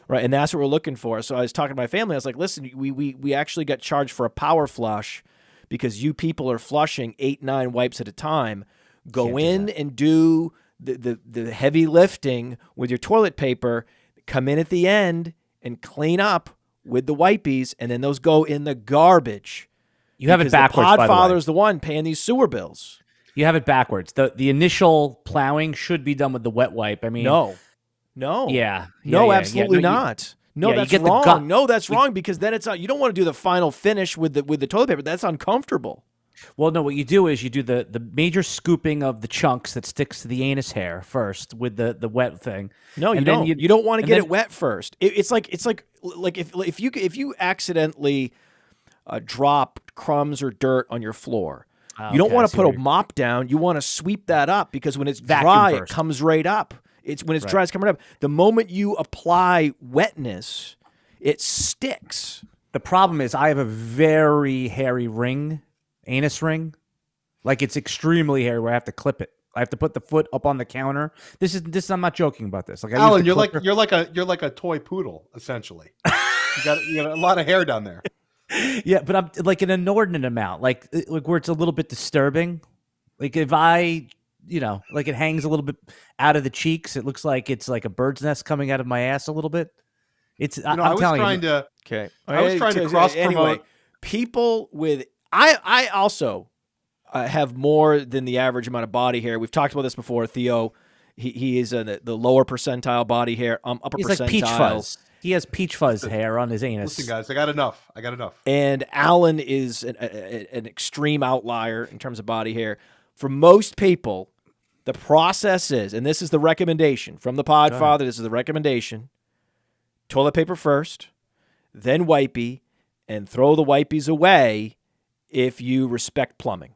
right? And that's what we're looking for. So I was talking to my family. I was like, listen, we actually got charged for a power flush because you people are flushing 8, 9 wipes at a time. Go in and do the heavy lifting with your toilet paper. Come in at the end and clean up with the wipies, and then those go in the garbage. You have it backwards, the by the way. Podfather's the one paying these sewer bills. You have it backwards. The initial plowing should be done with the wet wipe. I mean, no. Absolutely not. That's wrong. No, that's wrong because then it's not. You don't want to do the final finish with the toilet paper. That's uncomfortable. Well, no. What you do is you do the major scooping of the chunks that sticks to the anus hair first with the wet thing. No, you don't. You don't want to get it wet first. It's like if you accidentally drop crumbs or dirt on your floor. You don't want to put a mop down. You want to sweep that up because when it's dry, it comes right up. It's when it's dry, it's coming up. The moment you apply wetness, it sticks. The problem is I have a very hairy anus ring. Like it's extremely hairy where I have to clip it. I have to put the foot up on the counter. This is I'm not joking about this. Like Alan, you're like a toy poodle essentially. you got a lot of hair down there. Yeah, but I'm like an inordinate amount, like where it's a little bit disturbing. Like if I, like it hangs a little bit out of the cheeks. It looks like it's like a bird's nest coming out of my ass a little bit. I was trying to cross promote. Anyway, people with I also have more than the average amount of body hair. We've talked about this before. Theo, he is the lower percentile body hair, upper He's percentile. like peach fuzz. He has peach fuzz hair on his anus. Listen, guys, I got enough. And Allen is an extreme outlier in terms of body hair. For most people, the process is, and this is the recommendation from the Podfather, this is the recommendation, toilet paper first, then wipey, and throw the wipies away if you respect plumbing.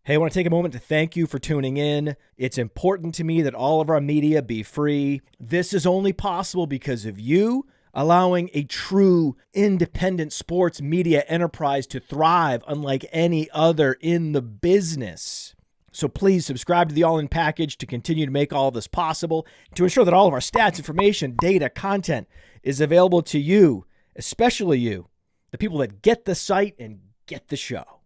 Hey, I want to take a moment to thank you for tuning in. It's important to me that all of our media be free. This is only possible because of you allowing a true independent sports media enterprise to thrive unlike any other in the business. So please subscribe to the All In Package to continue to make all of this possible, to ensure that all of our stats, information, data, content is available to you, especially you, the people that get the site and get the show.